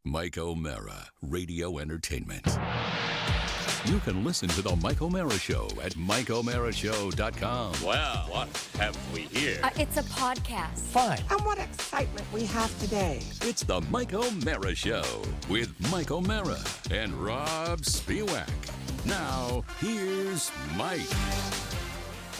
Mike O'Mara, Radio Entertainment. You can listen to The Mike O'Mara Show at MikeO'MaraShow.com. Well, what have we here? It's a podcast. Fine. And what excitement we have today. It's The Mike O'Mara Show with Mike O'Mara and Rob Spiewak. Now, here's Mike.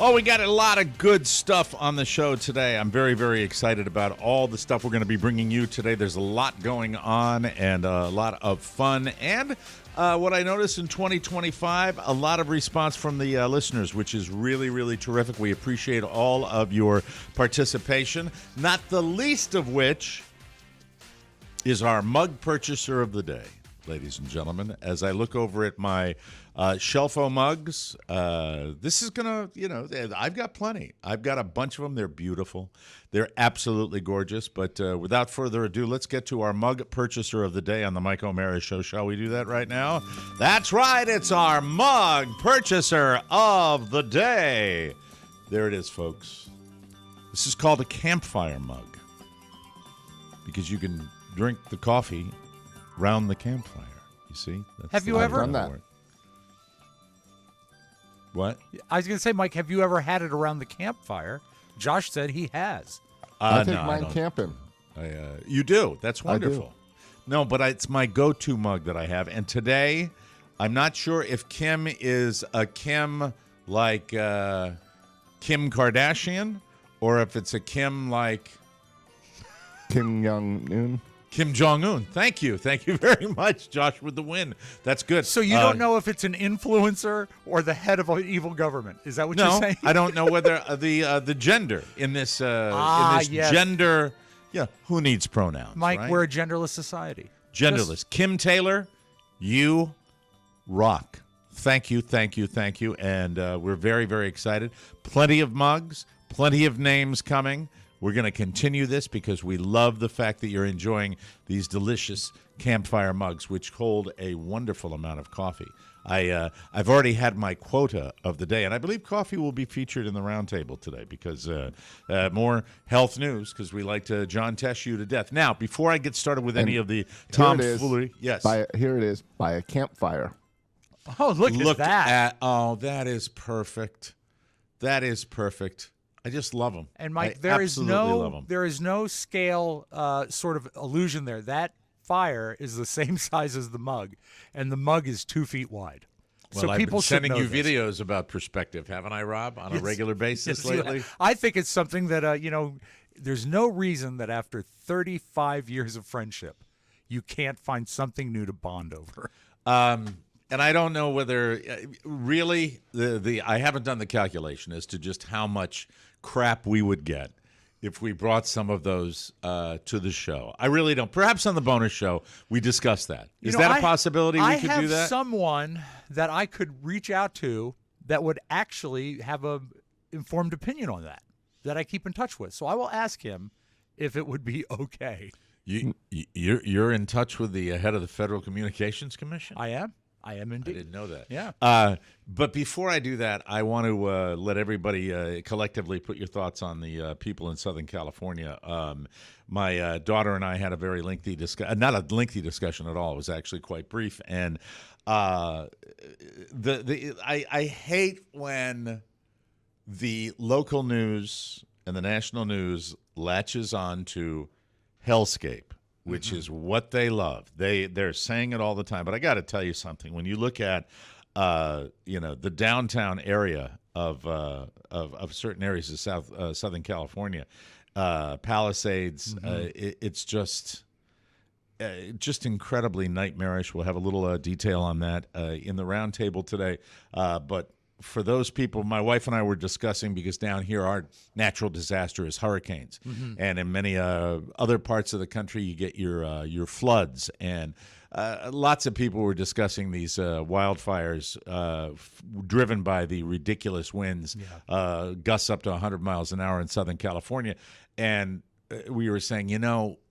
Oh, we got a lot of good stuff on the show today. I'm very, very excited about all the stuff we're going to be bringing you today. There's a lot going on and a lot of fun. And what I noticed in 2025, a lot of response from the listeners, which is really, really terrific. We appreciate all of your participation, not the least of which is our mug purchaser of the day, ladies and gentlemen. As I look over at my Shelfo mugs, this is going to, I've got plenty. I've got a bunch of them. They're beautiful. They're absolutely gorgeous. But without further ado, let's get to our mug purchaser of the day on the Mike O'Mara Show. Shall we do that right now? That's right. It's our mug purchaser of the day. There it is, folks. This is called a campfire mug because you can drink the coffee round the campfire. You see? Have you ever done that? What? I was going to say, Mike, have you ever had it around the campfire? Josh said he has. I take no, mine don't. camping. You do. That's wonderful. I do. No, but it's my go-to mug that I have. And today, I'm not sure if Kim is a Kim like Kim Kardashian or if it's a Kim like Kim Jong-un. Kim Jong-un. Thank you. Thank you very much, Josh, with the win. That's good. So you don't know if it's an influencer or the head of an evil government. Is that what you're saying? I don't know whether the gender in this yes. gender. Yeah, who needs pronouns? Mike, right? we're a genderless society. Genderless. Kim Taylor, you rock. Thank you, thank you, thank you. And we're very, very excited. Plenty of mugs, plenty of names coming. We're going to continue this because we love the fact that you're enjoying these delicious campfire mugs, which hold a wonderful amount of coffee. I've already had my quota of the day, and I believe coffee will be featured in the roundtable today because more health news because we like to John Tesh you to death. Now, before I get started with any of the tomfoolery, yes, Here it is, by a campfire. Oh, look at that. That is perfect. That is perfect. I just love them. And Mike, I there is love 'em. no scale sort of illusion there. That fire is the same size as the mug, and the mug is 2 feet wide. Well, so I've people been sending you this. videos about perspective, haven't I, Rob, on a regular basis Yes, lately? I think it's something that there's no reason that after 35 years of friendship, you can't find something new to bond over. And I don't know whether really I haven't done the calculation as to just how much crap we would get if we brought some of those to the show. I really don't. Perhaps on the bonus show we discuss that. Is that a possibility we could do that? I have someone that I could reach out to that would actually have a informed opinion on that I keep in touch with. So I will ask him if it would be okay. You're in touch with the head of the Federal Communications Commission? I am indeed. I didn't know that. Yeah. But before I do that, I want to let everybody collectively put your thoughts on the people in Southern California. My daughter and I had a very lengthy discussion, not a lengthy discussion at all. It was actually quite brief. And I hate when the local news and the national news latches on to hellscape, which is what they love. They're saying it all the time. But I got to tell you something. When you look at the downtown area of certain areas of Southern California, Palisades, it's just incredibly nightmarish. We'll have a little detail on that in the roundtable today. But for those people, my wife and I were discussing, because down here our natural disaster is hurricanes, and in many other parts of the country you get your floods, and lots of people were discussing these wildfires driven by the ridiculous winds, gusts up to 100 miles an hour in Southern California, and we were saying,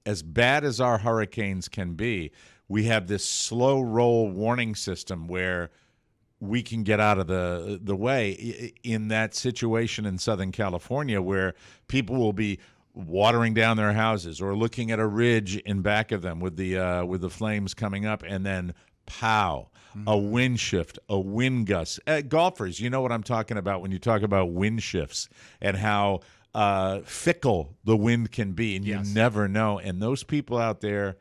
as bad as our hurricanes can be, we have this slow roll warning system where we can get out of the way in that situation in Southern California where people will be watering down their houses, or looking at a ridge in back of them with the flames coming up, and then pow, a wind shift, a wind gust. Golfers, you know what I'm talking about when you talk about wind shifts and how fickle the wind can be, and you never know. And those people out there,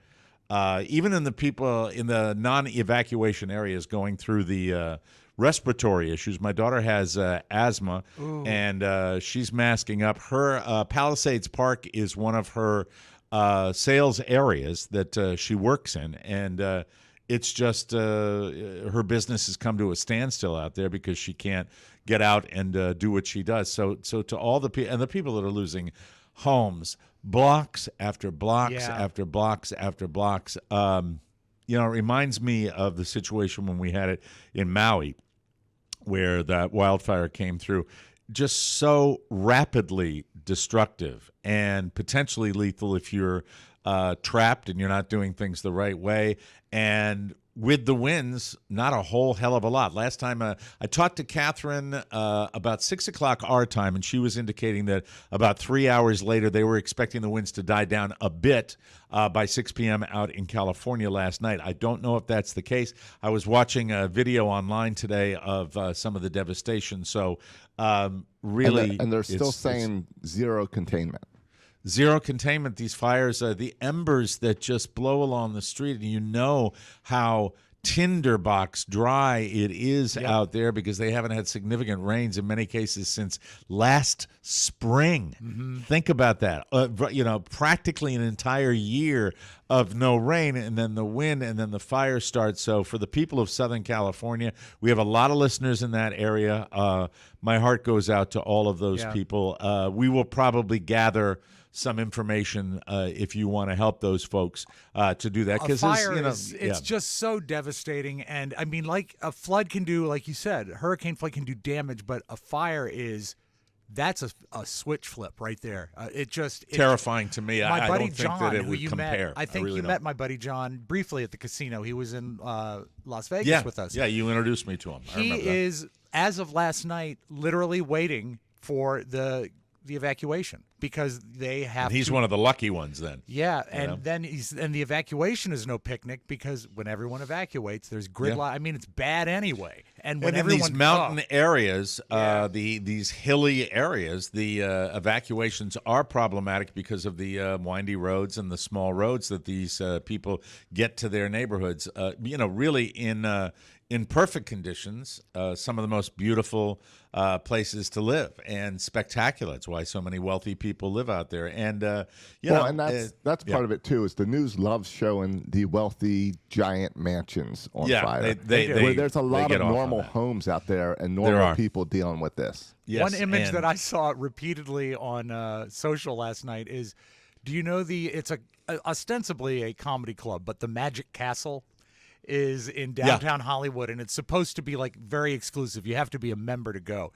even in the people in the non-evacuation areas going through the respiratory issues. My daughter has asthma, and she's masking up. Her Palisades Park is one of her sales areas that she works in, and it's just her business has come to a standstill out there because she can't get out and do what she does. So to all the people, and the people that are losing homes, blocks after blocks after blocks after blocks. It reminds me of the situation when we had it in Maui, where that wildfire came through. Just so rapidly destructive and potentially lethal if you're trapped and you're not doing things the right way. And with the winds, not a whole hell of a lot. Last time I talked to Catherine about 6 o'clock our time, and she was indicating that about 3 hours later they were expecting the winds to die down a bit by 6 p.m. out in California last night. I don't know if that's the case. I was watching a video online today of some of the devastation. So really, and they're still saying zero containment. Zero containment. These fires, the embers that just blow along the street, and you know how tinderbox dry it is out there because they haven't had significant rains in many cases since last spring. Think about that. Practically an entire year of no rain, and then the wind, and then the fire starts. So for the people of Southern California, we have a lot of listeners in that area. My heart goes out to all of those people. We will probably gather some information if you want to help those folks to do that, because it's just so devastating. And I mean, like a flood can do, like you said, hurricane flood can do damage, but a fire that's a switch flip right there. It's terrifying to me. My I buddy don't think John, that it who would you compare. met, I think really you don't. met my buddy John briefly at the casino. He was in Las Vegas with us. Yeah, you introduced me to him. I He remember that. is, as of last night, literally waiting for the evacuation because they have. And he's one of the lucky ones then. Yeah, and then the evacuation is no picnic because when everyone evacuates, there's gridlock. I mean, it's bad anyway. And when in everyone these mountain areas, these hilly areas, the evacuations are problematic because of the windy roads and the small roads that these people get to their neighborhoods. Really in perfect conditions, some of the most beautiful places to live and spectacular. It's why so many wealthy people live out there. And and that's part of it too. Is the news loves showing the wealthy giant mansions on fire. Where there's a lot of normal homes out there and normal people dealing with this. Yes, one image that I saw repeatedly on social last night is, do you know it's ostensibly a comedy club, but the Magic Castle is in downtown Hollywood, and it's supposed to be like very exclusive. You have to be a member to go.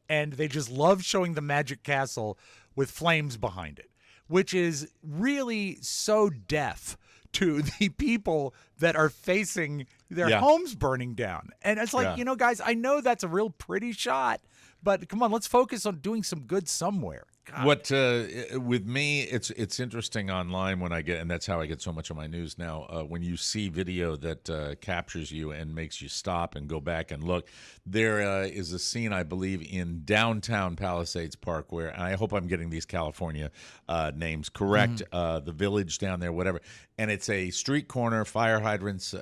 And they just love showing the Magic Castle with flames behind it, which is really so deaf to the people that are facing their homes burning down. And it's like, guys, I know that's a real pretty shot, but come on, let's focus on doing some good somewhere. God. What with me, it's interesting online when I get, and that's how I get so much of my news now. When you see video that captures you and makes you stop and go back and look, there is a scene I believe in downtown Palisades Park where, and I hope I'm getting these California names correct, the village down there, whatever, and it's a street corner, fire hydrants,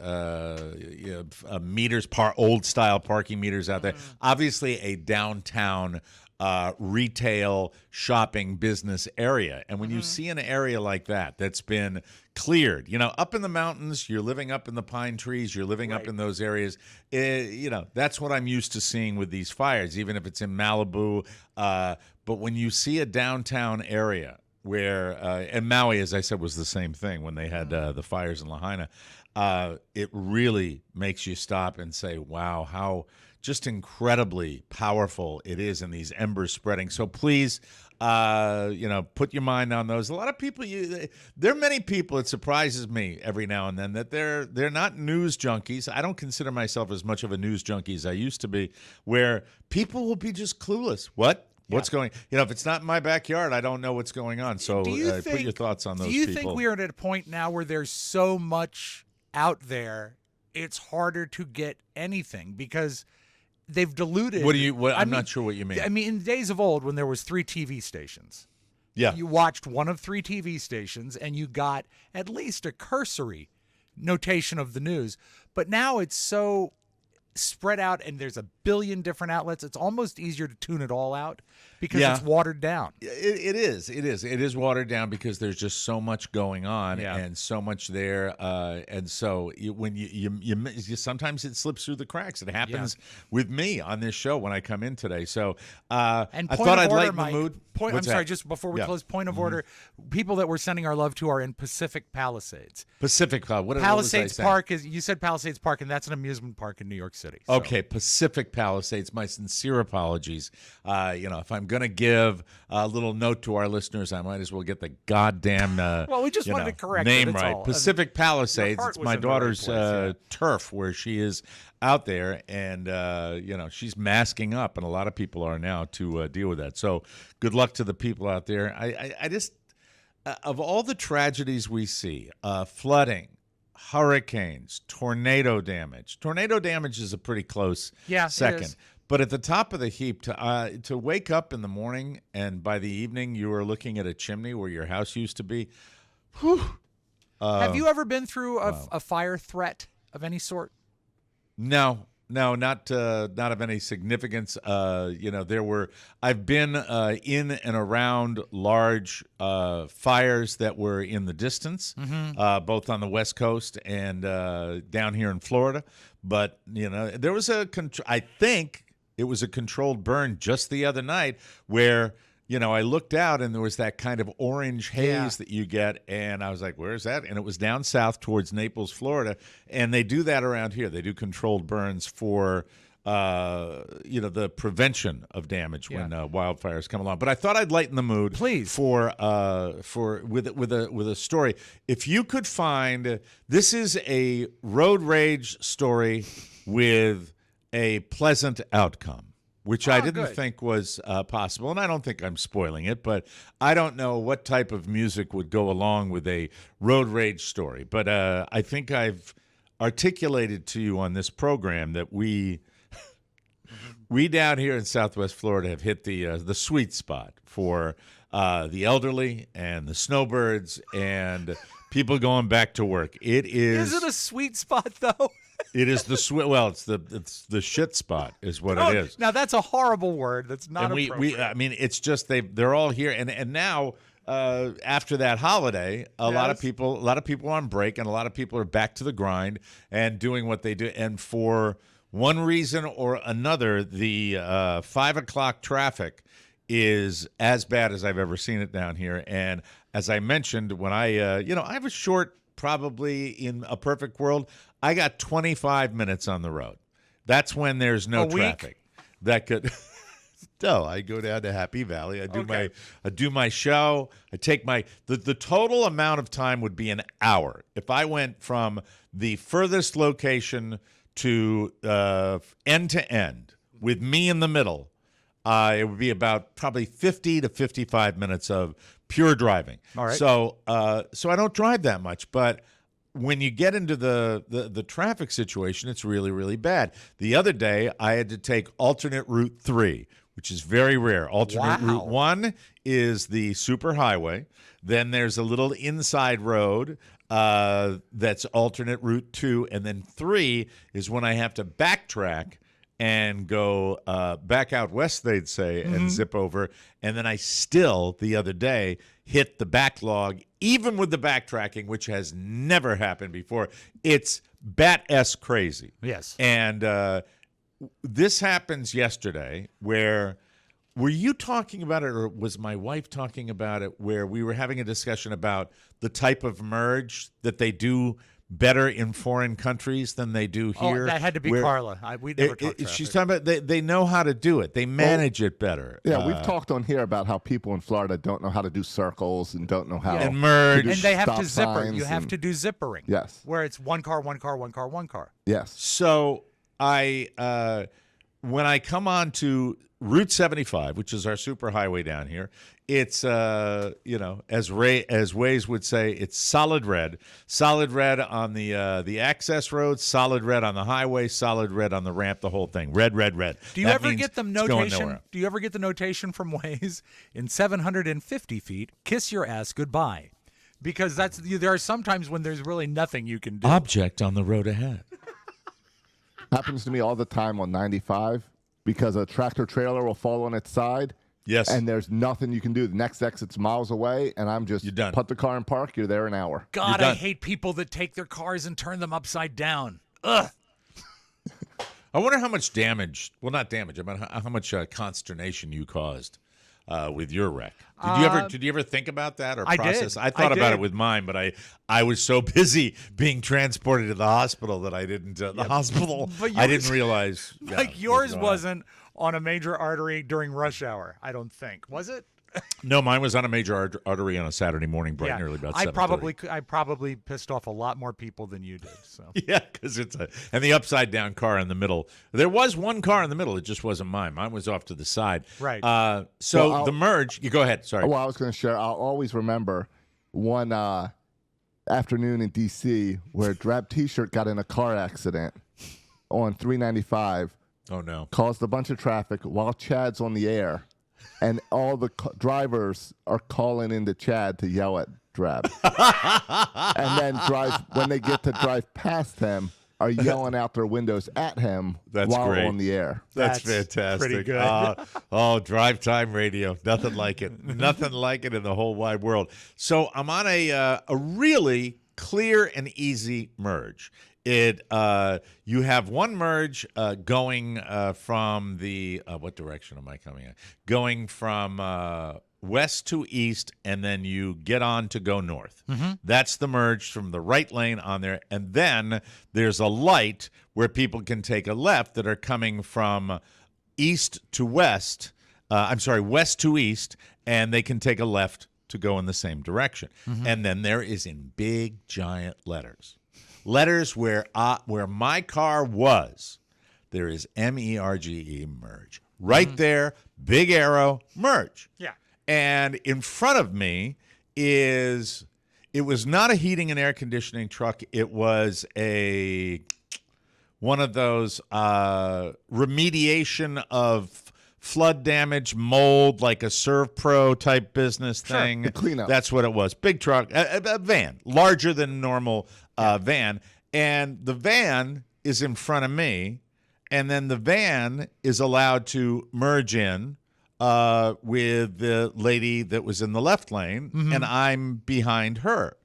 meters, old style parking meters out there. Obviously, a downtown retail shopping business area. And when you see an area like that that's been cleared, up in the mountains, you're living up in the pine trees, you're living up in those areas, that's what I'm used to seeing with these fires, even if it's in Malibu. But when you see a downtown area where, and Maui, as I said, was the same thing when they had the fires in Lahaina, it really makes you stop and say, wow, how just incredibly powerful it is in these embers spreading. So please, put your mind on those. A lot of people, there are many people, it surprises me every now and then that they're not news junkies. I don't consider myself as much of a news junkie as I used to be, where people will be just clueless. What? What's going? If it's not in my backyard, I don't know what's going on. So put your thoughts on those people. Do you think we are at a point now where there's so much out there, it's harder to get anything because they've diluted? I'm not sure what you mean. I mean, in the days of old when there was 3 TV stations, you watched one of 3 TV stations and you got at least a cursory notation of the news. But now it's so spread out and there's a billion different outlets. It's almost easier to tune it all out because it's watered down. It is watered down because there's just so much going on and so much there. And so when you sometimes it slips through the cracks. It happens with me on this show when I come in today. So I thought I'd lighten the mood. I'm sorry, just before we close, point of order. People that we're sending our love to are in Pacific Palisades. Palisades Park is, you said Palisades Park, and that's an amusement park in New York City. So. Okay, Pacific Palisades. My sincere apologies. If I'm going to give a little note to our listeners, I might as well get the goddamn well, we just wanted to correct name it, right. All. Pacific Palisades. It's my daughter's turf where she is out there, and she's masking up, and a lot of people are now to deal with that. So good luck to the people out there. I just of all the tragedies we see, flooding, hurricanes, tornado damage. Tornado damage is a pretty close second. But at the top of the heap, to wake up in the morning and by the evening you are looking at a chimney where your house used to be. Whew, have you ever been through a fire threat of any sort? No, not of any significance. I've been in and around large fires that were in the distance, both on the West Coast and down here in Florida. But there was I think it was a controlled burn just the other night where I looked out and there was that kind of orange haze that you get, and I was like, where's that? And it was down south towards Naples, Florida, and they do that around here. They do controlled burns for the prevention of damage when wildfires come along. But I thought I'd lighten the mood, please, with a story. If you could find, this is a road rage story with a pleasant outcome, which I didn't think was possible, and I don't think I'm spoiling it, but I don't know what type of music would go along with a road rage story. But I think I've articulated to you on this program that we down here in Southwest Florida have hit the sweet spot for the elderly and the snowbirds and people going back to work. Is it a sweet spot though? It is it's the shit spot is what it is. Now that's a horrible word. That's not appropriate. It's just they're all here and now after that holiday, a lot of people are on break and a lot of people are back to the grind and doing what they do. And for one reason or another, the 5 o'clock traffic is as bad as I've ever seen it down here. And as I mentioned, when I have a short, probably in a perfect world, I got 25 minutes on the road. That's when there's no traffic. That could no, I go down to Happy Valley. I do my show. I take the total amount of time would be an hour. If I went from the furthest location to end to end with me in the middle, it would be about probably 50 to 55 minutes of pure driving. All right. So I don't drive that much, but when you get into the traffic situation, it's really, really bad. The other day, I had to take alternate Route 3, which is very rare. Alternate Route 1 is the superhighway. Then there's a little inside road that's alternate Route 2. And then 3 is when I have to backtrack and go back out west, they'd say, and zip over. And then I still, the other day, hit the backlog, even with the backtracking, which has never happened before. It's bat-esque crazy. Yes. And this happens yesterday where, were you talking about it or was my wife talking about it, where we were having a discussion about the type of merge that they do better in foreign countries than they do here? Oh, that had to be Carla. We never talked traffic. She's talking about they know how to do it. They manage it better. Yeah, we've talked on here about how people in Florida don't know how to do circles and don't know how and merge. to do and they have to zipper. signs You have to do zippering. Yes. Where it's one car, one car, one car, one car. Yes. So when I come on to Route 75, which is our super highway down here, it's as Waze would say, it's solid red on the access road, solid red on the highway, solid red on the ramp, the whole thing, red. Do you ever get the notation? Do you ever get the notation from Waze in 750 feet? Kiss your ass goodbye, because there are some times when there's really nothing you can do. Object on the road ahead. Happens to me all the time on 95 because a tractor trailer will fall on its side. Yes. And there's nothing you can do. The next exit's miles away, and I'm just put the car in park. You're there an hour. God, I hate people that take their cars and turn them upside down. Ugh. I wonder how much damage, well, not damage, but how much consternation you caused with your wreck. Did you ever think about that or process? I thought about it with mine, but I was so busy being transported to the hospital that I didn't. I didn't realize. Yours wasn't on a major artery during rush hour. I don't think, was it? No, mine was on a major artery on a Saturday morning, bright and early, about 7:30. I probably pissed off a lot more people than you did. So yeah, because and the upside down car in the middle. There was one car in the middle. It just wasn't mine. Mine was off to the side. Right. The merge. You go ahead. Sorry. Well, I was going to share. I'll always remember one afternoon in D.C. where a drab T-shirt got in a car accident on 395. Oh no! Caused a bunch of traffic while Chad's on the air. And all the drivers are calling into Chad to yell at Drab. And then when they get to drive past him, are yelling out their windows at him while great. On the air. That's fantastic. Pretty good. Drive time radio. Nothing like it. Nothing like it in the whole wide world. So I'm on a really clear and easy merge. You have one merge going from the what direction am I coming in? Going from west to east, and then you get on to go north. Mm-hmm. That's the merge from the right lane on there, and then there's a light where people can take a left that are coming from east to west. West to east, and they can take a left to go in the same direction. Mm-hmm. And then there is in big giant letters where my car was, there is MERGE, merge. Right there, big arrow, merge. Yeah. And in front of me it was not a heating and air conditioning truck. It was one of those remediation of flood damage, mold, like a ServPro type business thing. The cleanup. That's what it was. Big truck, a van, larger than normal van. And the van is in front of me, and then the van is allowed to merge in with the lady that was in the left lane, and I'm behind her.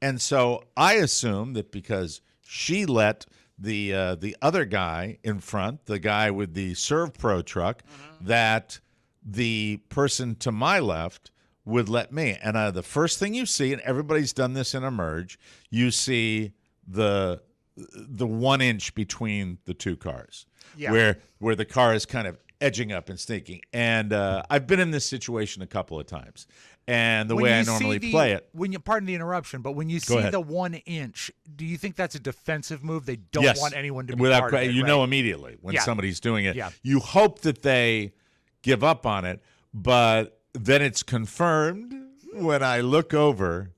And so I assume that because she let the other guy in front, the guy with the ServPro truck, that the person to my left would let me. And the first thing you see, and everybody's done this in a merge, you see the 1 inch between the two cars, where the car is kind of edging up and sneaking. And I've been in this situation a couple of times. And the way I normally play it. Pardon the interruption, but when you see the 1 inch, do you think that's a defensive move? They don't want anyone to be part of it. You know immediately when somebody's doing it. Yeah. You hope that they give up on it, but then it's confirmed when I look over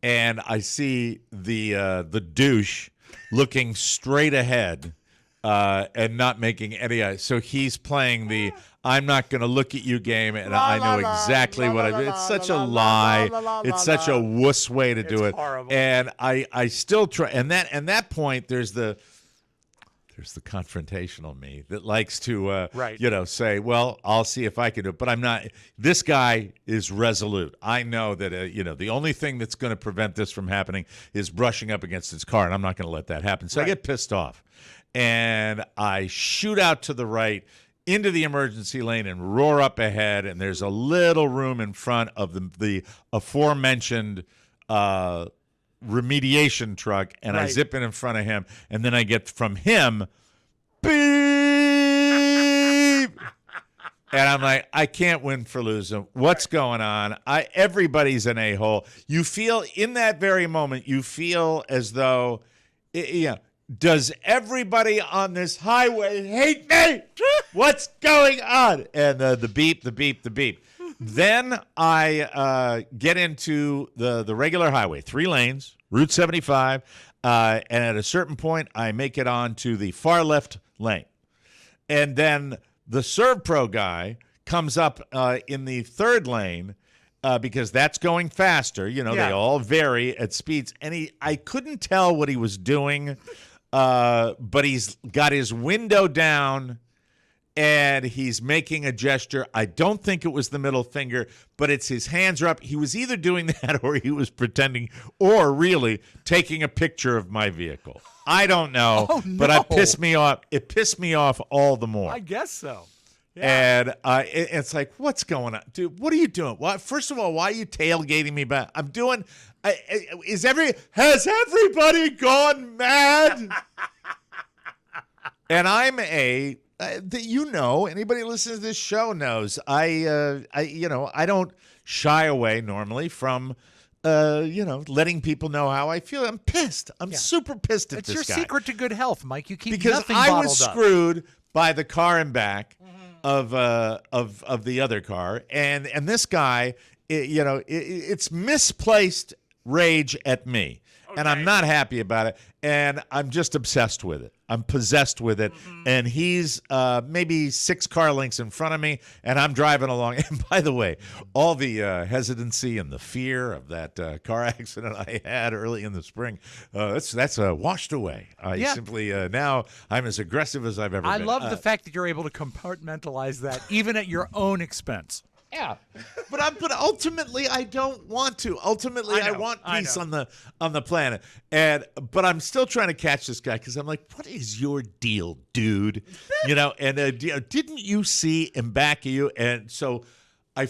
and I see the douche looking straight ahead and not making any eye. So he's playing the I'm not going to look at you game, and I know exactly what I do. It's such a lie. It's such a wuss way to do it. Horrible. And I still try. And that point, there's the confrontational me that likes to say, well, I'll see if I can do it. But I'm not. This guy is resolute. I know that the only thing that's going to prevent this from happening is brushing up against his car, and I'm not going to let that happen. So I get pissed off, and I shoot out to the right into the emergency lane and roar up ahead, and there's a little room in front of the aforementioned remediation truck, and I zip in front of him, and then I get from him, beep, and I'm like, I can't win for losing. What's going on? Everybody's an a-hole. You feel in that very moment, you feel as though, does everybody on this highway hate me? What's going on? And the beep, the beep, the beep. Then I get into the regular highway, 3 lanes, Route 75, and at a certain point, I make it onto the far left lane. And then the ServPro guy comes up in the 3rd lane because that's going faster. You know, they all vary at speeds. And I couldn't tell what he was doing, but he's got his window down and he's making a gesture. I don't think it was the middle finger, but it's his hands are up. He was either doing that or he was pretending or really taking a picture of my vehicle. I don't know, but it pissed me off. It pissed me off all the more. I guess so. Yeah. And it's like, what's going on? Dude, what are you doing? Well, first of all, why are you tailgating me back? I'm doing has everybody gone mad? And I'm anybody listening to this show knows I don't shy away normally from letting people know how I feel. I'm pissed. I'm super pissed at this guy. It's your secret to good health, Mike. You keep because nothing I bottled was up. screwed by the car and back of the other car, and this guy, it's misplaced rage at me, and I'm not happy about it, and I'm just obsessed with it. I'm possessed with it, and he's maybe 6 car lengths in front of me, and I'm driving along. And by the way, all the hesitancy and the fear of that car accident I had early in the spring, that's washed away. Simply now I'm as aggressive as I've ever been. I love the fact that you're able to compartmentalize that, even at your own expense. Yeah, but ultimately I don't want to. Ultimately, I want peace on the planet, but I'm still trying to catch this guy because I'm like, what is your deal, dude? And didn't you see in back of you? And so I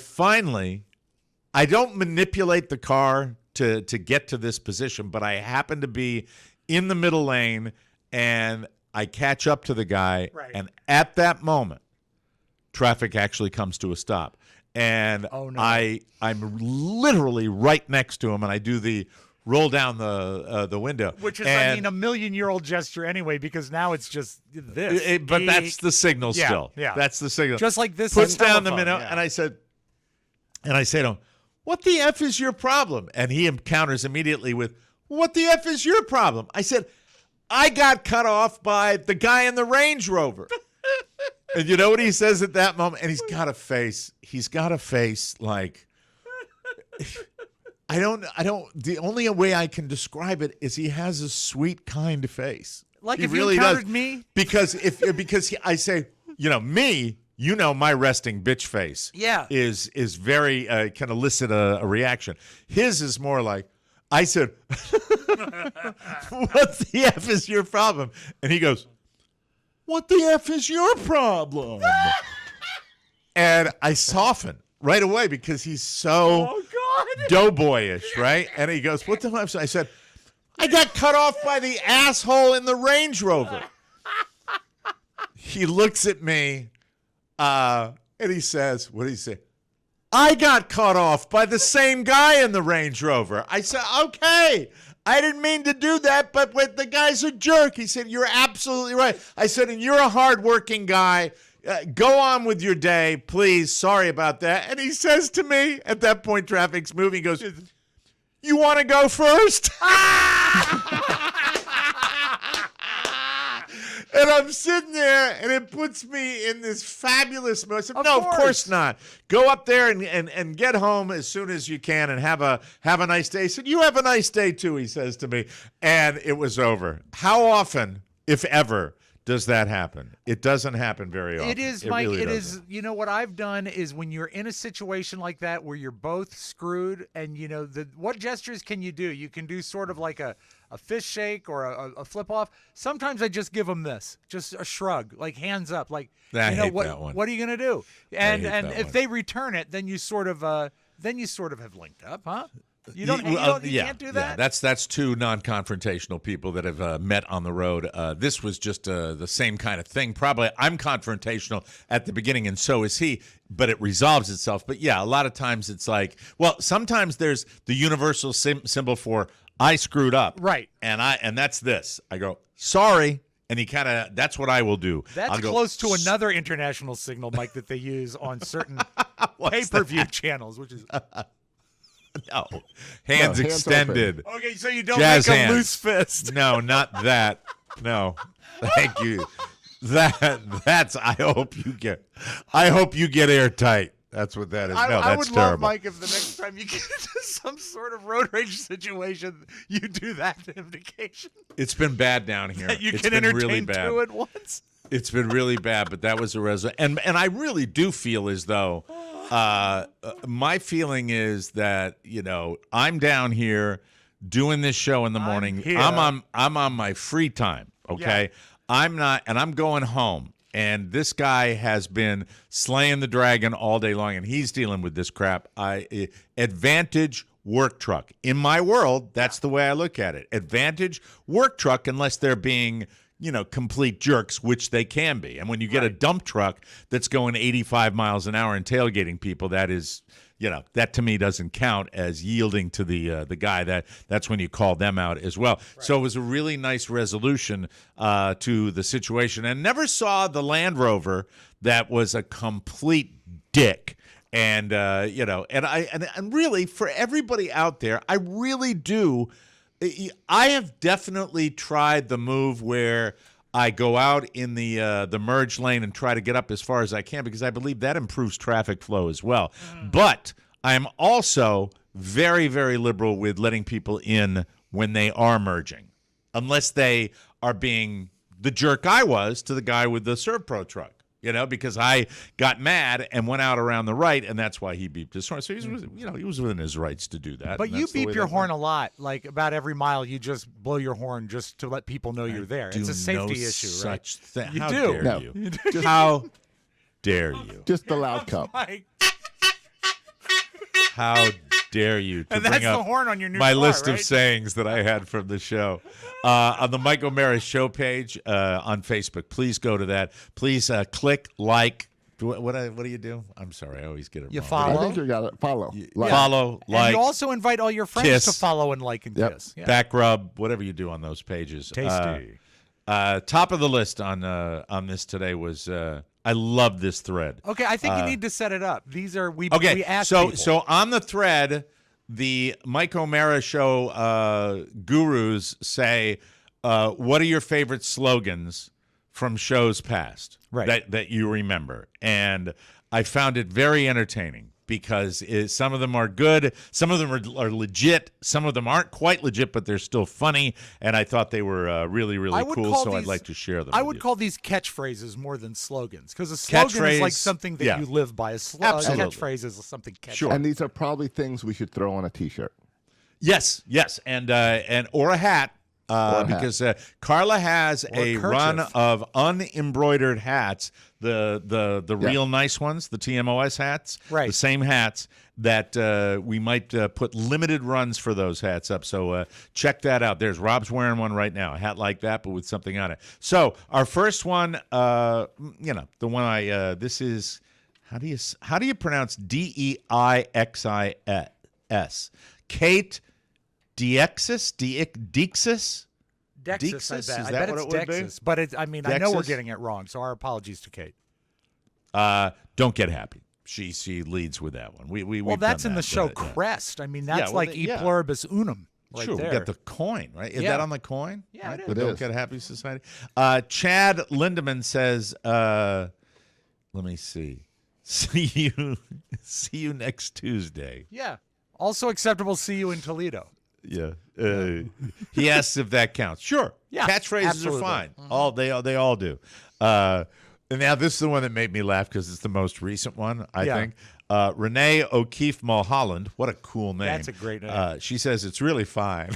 don't manipulate the car to get to this position, but I happen to be in the middle lane and I catch up to the guy, and at that moment, traffic actually comes to a stop. And I'm literally right next to him, and I do the roll down the window. Which is, a 1,000,000-year-old gesture anyway, because now it's just this. But that's the signal still. Yeah. That's the signal. Just like this. Puts down the minnow, and I say to him, what the F is your problem? And he counters immediately with, what the F is your problem? I said, I got cut off by the guy in the Range Rover. And you know what he says at that moment? And he's got a face like, the only way I can describe it is he has a sweet, kind face. Like he if really you encountered does. me? Because I say, me, my resting bitch face is very, can elicit a reaction. His is more like, I said, what the F is your problem? And he goes, what the F is your problem? And I soften right away because he's so doughboyish, right? And he goes, what the F? I said, I got cut off by the asshole in the Range Rover. He looks at me and he says, what did he say? I got cut off by the same guy in the Range Rover. I said, okay. I didn't mean to do that, but the guy's a jerk. He said, you're absolutely right. I said, and you're a hardworking guy. Go on with your day, please. Sorry about that. And he says to me, at that point, traffic's moving. He goes, you want to go first? And I'm sitting there, and it puts me in this fabulous mood. I said, no, of course not. Go up there and get home as soon as you can and have a nice day. He said, you have a nice day, too, he says to me. And it was over. How often, if ever, does that happen? It doesn't happen very often. It is, Mike. Really is. What I've done is when you're in a situation like that where you're both screwed, and what gestures can you do? You can do sort of like a fist shake or a flip off. Sometimes I just give them this, just a shrug, like hands up, like I hate what? That one. What are you gonna do? And if one. they return it, then you sort of have linked up, huh? You don't. You can't do that. Yeah, that's two non-confrontational people that have met on the road. This was just the same kind of thing. Probably I'm confrontational at the beginning, and so is he. But it resolves itself. But yeah, a lot of times it's like, well, sometimes there's the universal symbol for I screwed up, right? And that's this. I go sorry. And he kind of, that's what I will do. That's close to another international signal, Mike, that they use on certain pay-per-view channels, which is... No. Hands extended. Open. Okay, so you don't Jazz make hands. a loose fist. No, not that. No. Thank you. That's, I hope you get airtight. That's what that is. No, that's I would terrible. love, Mike, if the next time you get into some sort of road rage situation, you do that indication. It's been bad down here. That you it's can been entertain really bad. two at once. It's been really bad, but that was a resolution. And I really do feel as though my feeling is that, I'm down here doing this show in the morning. I'm on my free time, okay? Yeah. I'm not, and I'm going home. And this guy has been slaying the dragon all day long, and he's dealing with this crap. Advantage work truck. In my world, that's the way I look at it. Advantage work truck, unless they're being, complete jerks, which they can be. And when you get a dump truck that's going 85 miles an hour and tailgating people, that is, that to me doesn't count as yielding to the guy. That's when you call them out as well. Right. So it was a really nice resolution to the situation, and never saw the Land Rover that was a complete dick. And and really for everybody out there, I really do. I have definitely tried the move where I go out in the merge lane and try to get up as far as I can, because I believe that improves traffic flow as well. But I am also very, very liberal with letting people in when they are merging, unless they are being the jerk I was to the guy with the ServPro truck. Because I got mad and went out around the right, and that's why he beeped his horn. So he was within his rights to do that. But you beep your horn a lot. Like about every mile, you just blow your horn just to let people know you're there. It's a safety issue, right? Such thing. You How do. dare No. you? How dare you? Just the loud cup. How dare you to And bring that's up the horn on your new my car, list right? of sayings that I had from the show. On the Mike O'Mara show page on Facebook, please go to that. Please click like. What do you do? I'm sorry, I always get it You wrong. follow. I think you got it. Follow. Follow, And like, you also invite all your friends kiss. to follow and like and kiss. Yeah. back rub, whatever you do on those pages. Tasty. Top of the list on this today was I love this thread. Okay, I think you need to set it up. These are we asked so people. so on the thread, the Mike O'Mara show gurus say, what are your favorite slogans from shows past that you remember? And I found it very entertaining, because some of them are good, some of them are legit, some of them aren't quite legit, but they're still funny, and I thought they were really, really cool, so I'd like to share them. I with would you. call these catchphrases more than slogans, because a slogan is like something that you live by. A catchphrase is something catchy. Sure. And these are probably things we should throw on a T-shirt. Yes, and or a hat. Because Carla has a run of unembroidered hats, the real nice ones, the TMOS hats, right? The same hats that we might put limited runs for those hats up. So check that out. There's Rob's wearing one right now, a hat like that, but with something on it. So our first one, the one this is how do you pronounce Deixis? Kate. Dexis? Dexis, I bet it's Dexis. But I know we're getting it wrong, so our apologies to Kate. Don't get happy. She leads with that one. Well, that's in the show Crest. I mean, that's E pluribus unum right there. There. We got the coin, right? Is that on the coin? Yeah, right? it is. Don't Get Happy Society. Chad Lindemann says, let me see. See you next Tuesday. Yeah. Also acceptable, see you in Toledo. Yeah. He asks if that counts. Sure. Yeah, Catchphrases absolutely. are fine. They all do. And now this is the one that made me laugh because it's the most recent one, I think. Renee O'Keefe Mulholland. What a cool name. That's a great name. She says it's really fine.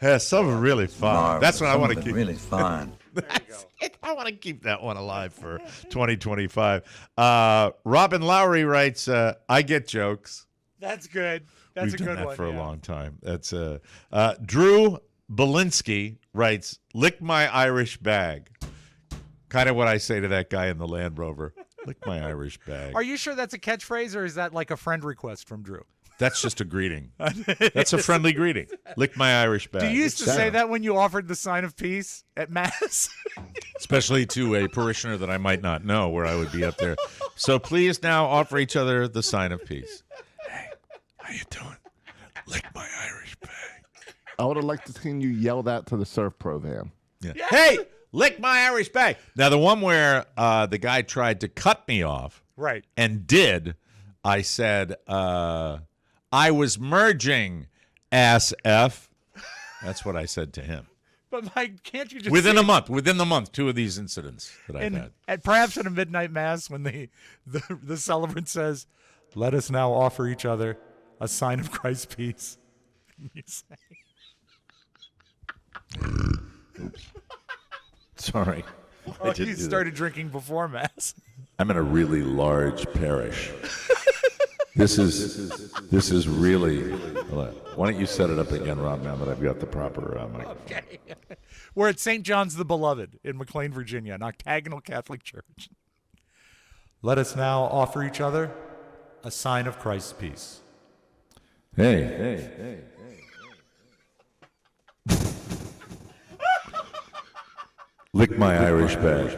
Yeah, some are really fine. That's what I want to keep. Really fine. I want to keep that one alive for 2025. Robin Lowry writes, I get jokes. That's good. That's We've a done good that one. for a yeah. long time. That's Drew Belinsky writes, "Lick my Irish bag." Kind of what I say to that guy in the Land Rover. Lick my Irish bag. Are you sure that's a catchphrase, or is that like a friend request from Drew? That's just a greeting. That's a friendly greeting. Lick my Irish bag. Do you used to It's- say that when you offered the sign of peace at Mass? especially to a parishioner that I might not know, where I would be up there. So please now offer each other the sign of peace. Hey, how you doing? Lick my Irish bag. I would have liked to seen you yell that to the surf pro van. Yeah. Hey, lick my Irish bag. Now, the one where the guy tried to cut me off Right. and did, I said, I was merging, ass F. That's what I said to him. But Mike, can't you just Within say- a month, two of these incidents that I've had. and perhaps at a midnight mass when the celebrant says, "Let us now offer each other a sign of Christ's peace." You say, Sorry. "Oh, you started drinking before mass." I'm in a really large parish. This is really. Why don't you set it up again, Rob? Now that I've got the proper microphone. Okay. We're at St. John's the Beloved in McLean, Virginia, an octagonal Catholic church. Let us now offer each other a sign of Christ's peace. Hey. Lick my Irish bag.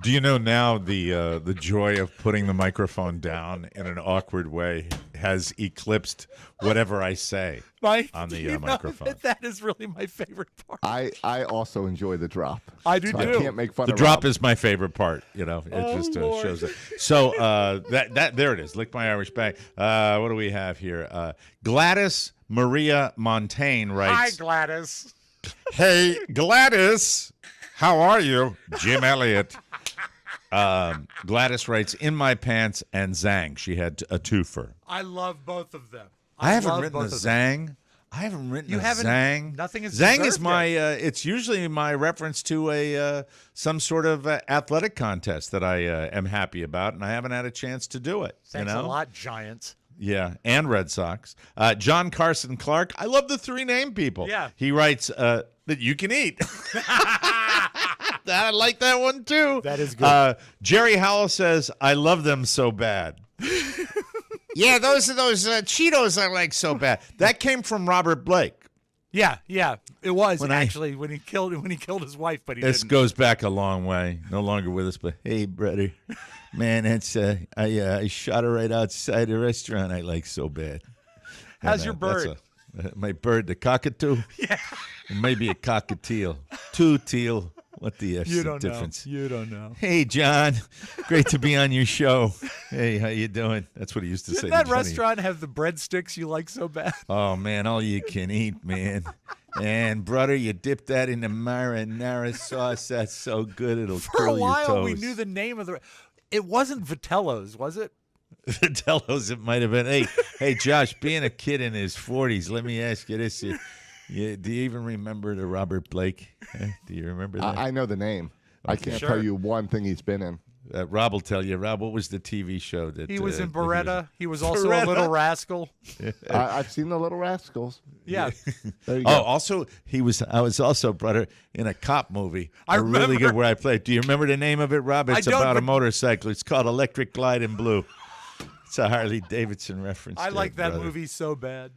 Do you know now the joy of putting the microphone down in an awkward way has eclipsed whatever I say Mike, on do the you know microphone? that is really my favorite part. I also enjoy the drop. I do so too. I can't make fun The of drop Rob. is my favorite part. You know, it Oh, just Lord. shows it. So that there it is. Lick my Irish bag. What do we have here? Gladys Maria Montaigne Hi, writes, Gladys. "Hey Gladys, how are you?" Jim Elliott. Gladys writes, "In my pants," and Zang. She had a twofer. I love both of them. I haven't love written a both of them. Zang. I haven't written You a haven't- Zang. nothing is Zang is deserved my. yet. It's usually my reference to a some sort of athletic contest that I am happy about, and I haven't had a chance to do it. Thanks you know? a lot, Giants. Yeah, and Red Sox. John Carson Clark. I love the three name people. Yeah. He writes that you can eat. I like that one too. That is good. Jerry Howell says, "I love them so bad." Yeah, those are those Cheetos I like so bad. That came from Robert Blake. Yeah, it was When actually when he killed his wife, but he This didn't. goes back a long way. No longer with us, but hey, brother, man, that's I shot her right outside the restaurant I like so bad. How's And, your that's bird? my bird, the cockatoo. Yeah. Maybe a cockatiel. Two teal. What the F's You the don't difference? know. You don't know. Hey, John. Great to be on your show. Hey, how you doing? That's what he used to say Didn't to that Johnny. restaurant have the breadsticks you like so bad? Oh, man, all you can eat, man. And, brother, you dip that in the marinara sauce. That's so good it'll For a curl your while, toes. we knew the name of the. It wasn't Vitello's, was it? Vitello's, it might have been. Hey, Josh, being a kid in his 40s, let me ask you this. Do you even remember the Robert Blake? Do you remember that? I know the name. I can't Sure. tell you one thing he's been in. Rob will tell you. Rob, what was the TV show that He was in that he was Beretta. He was also Beretta? a little rascal. I've seen the Little Rascals. Yeah. There you Oh, go. also I was also, brother, in a cop movie. I a really remember. good where I played. Do you remember the name of it, Rob? It's don't, about a but- motorcycle. It's called Electric Glide in Blue. It's a Harley Davidson reference. I there, like that brother. movie so bad.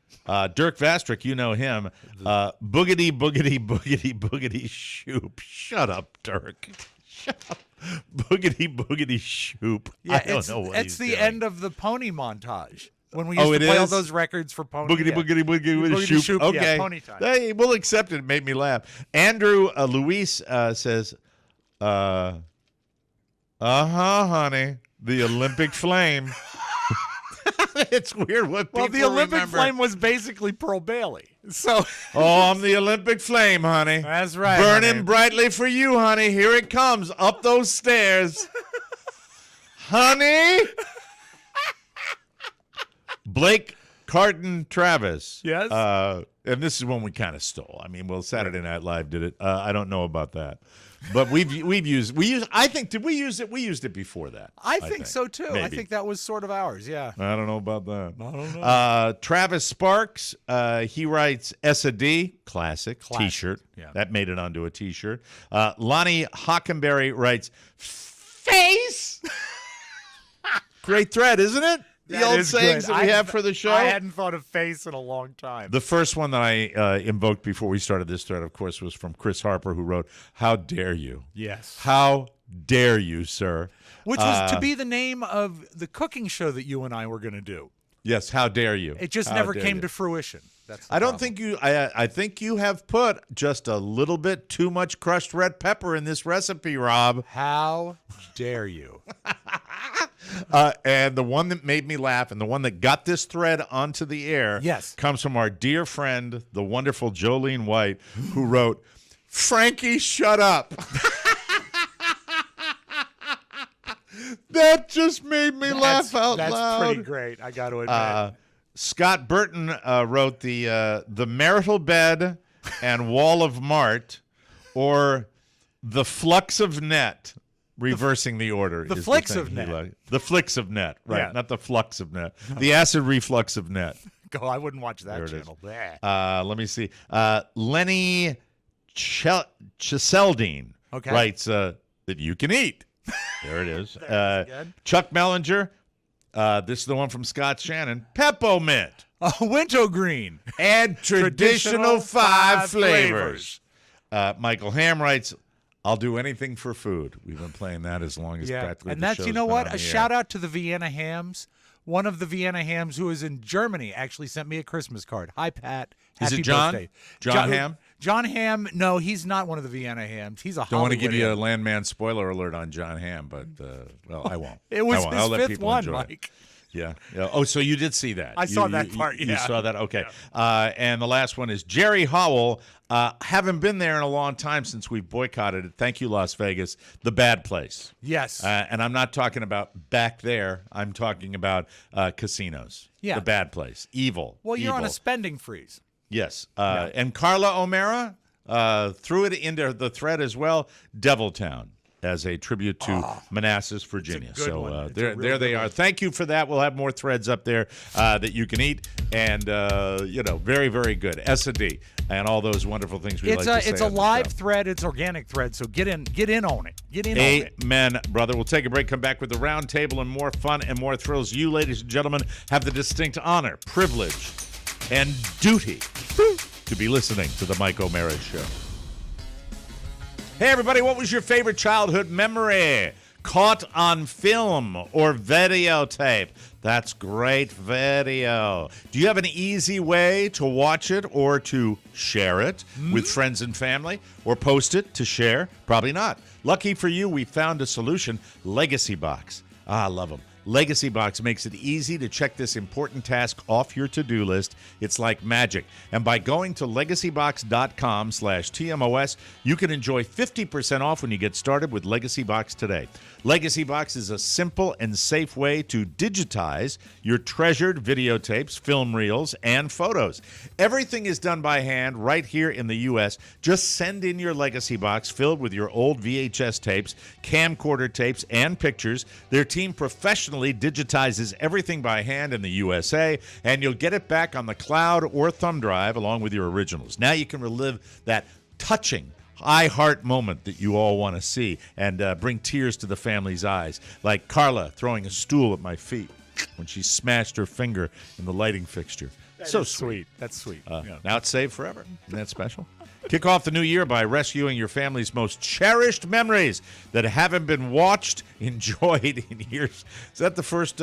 Dirk Vastrick, you know him. Boogity, boogity, boogity, boogity, shoop. Shut up, Dirk. Shut up. Boogity, boogity, shoop. Yeah, I don't know what it's he's the doing. end of the Pony montage when we used Oh, to it play all is? those records for Pony. Boogity, yeah. boogity, boogity, boogity, Boogity, shoop. shoop, yeah, Okay. pony time. Hey, we'll accept it. It made me laugh. Andrew Luis says, honey, the Olympic flame. It's weird what people Well, the Olympic remember. flame was basically Pearl Bailey. So Oh, I'm the Olympic flame, honey. That's right, Burning honey. brightly for you, honey. Here it comes up those stairs. Honey. Blake Carton Travis. Yes? And this is one we kind of stole. I mean, well, Saturday Night Live did it. I don't know about that, but we used. I think did we use it? We used it before that. I think so too. Maybe. I think that was sort of ours. Yeah. I don't know about that. I don't know. Travis Sparks, he writes S&D, classic T-shirt. Yeah. That made it onto a T-shirt. Lonnie Hockenberry writes, face. Great thread, isn't it? The That old is sayings good. that we have for the show. I hadn't thought of face in a long time. The first one that I invoked before we started this thread, of course, was from Chris Harper, who wrote, "How dare you? Yes. How dare you, sir?" Which was to be the name of the cooking show that you and I were going to do. Yes, how dare you? It just How never dare came you. to fruition. That's the I don't problem. think you. I think you have put just a little bit too much crushed red pepper in this recipe, Rob. How dare you? And the one that made me laugh, and the one that got this thread onto the air, Yes. comes from our dear friend, the wonderful Jolene White, who wrote, "Frankie, shut up." That just made me laugh out That's loud. pretty great. I got to admit. Scott Burton wrote the marital bed and wall of Mart, or the flux of net. Reversing the order. The is flicks thing of he net. liked. The flicks of net, right? Yeah. Not the flux of net. The acid reflux of net. Go. I wouldn't watch that There it is. channel. Bleh. Let me see. Lenny Chiseldine writes that you can eat. There it is. good. Chuck Mellinger. This is the one from Scott Shannon. Peppermint. Wintergreen. And traditional Traditional 5 5 flavors. Michael Ham writes, "I'll do anything for food." We've been playing that as long as Yeah. practically And the that's, show's you know been what? on A the shout air. out to the Vienna Hams. One of the Vienna Hams who is in Germany actually sent me a Christmas card. Hi, Pat. Is Happy it John? birthday. John Ham? John Ham. No, he's not one of the Vienna Hams. He's a Don't want to give you a Hollywoodian. landman spoiler alert on John Ham, but, well, I won't. It was I won't. his I'll let fifth people one, enjoy it. Mike. Yeah. Oh, so you did see that. I saw that part, You yeah. saw that? Okay. And the last one is Jerry Howell. Haven't been there in a long time since we've boycotted it. Thank you, Las Vegas. The Bad Place. Yes. And I'm not talking about back there. I'm talking about casinos. Yeah. The Bad Place. Evil. well, you're on a Evil. spending freeze. Yes. And Carla O'Mara threw it into the thread as well. Deviltown, as a tribute to Manassas, Virginia. good one. It's a There real they good are. one. Thank you for that. We'll have more threads up there that you can eat, and very, very good. S&D and all those wonderful things we It's like to say. it's a on the live show. thread. It's organic thread. So get in on it. Get in on it. Amen, brother. We'll take a break, come back with the round table and more fun and more thrills. You, ladies and gentlemen, have the distinct honor, privilege, and duty to be listening to the Mike O'Mara Show. Hey, everybody, what was your favorite childhood memory? Caught on film or videotape? That's great video. Do you have an easy way to watch it or to share it with friends and family, or post it to share? Probably not. Lucky for you, we found a solution, Legacy Box. I love them. Legacy Box makes it easy to check this important task off your to-do list. It's like magic. And by going to legacybox.com/TMOS, you can enjoy 50% off when you get started with Legacy Box today. Legacy Box is a simple and safe way to digitize your treasured videotapes, film reels, and photos. Everything is done by hand right here in the U.S. Just send in your Legacy Box filled with your old VHS tapes, camcorder tapes, and pictures. Their team professionally digitizes everything by hand in the USA, and you'll get it back on the cloud or thumb drive along with your originals. Now you can relive that touching I heart moment that you all want to see and bring tears to the family's eyes, like Carla throwing a stool at my feet when she smashed her finger in the lighting fixture. So sweet. That's sweet. Now it's saved forever. Isn't that special? Kick off the new year by rescuing your family's most cherished memories that haven't been watched, enjoyed in years. Is that the first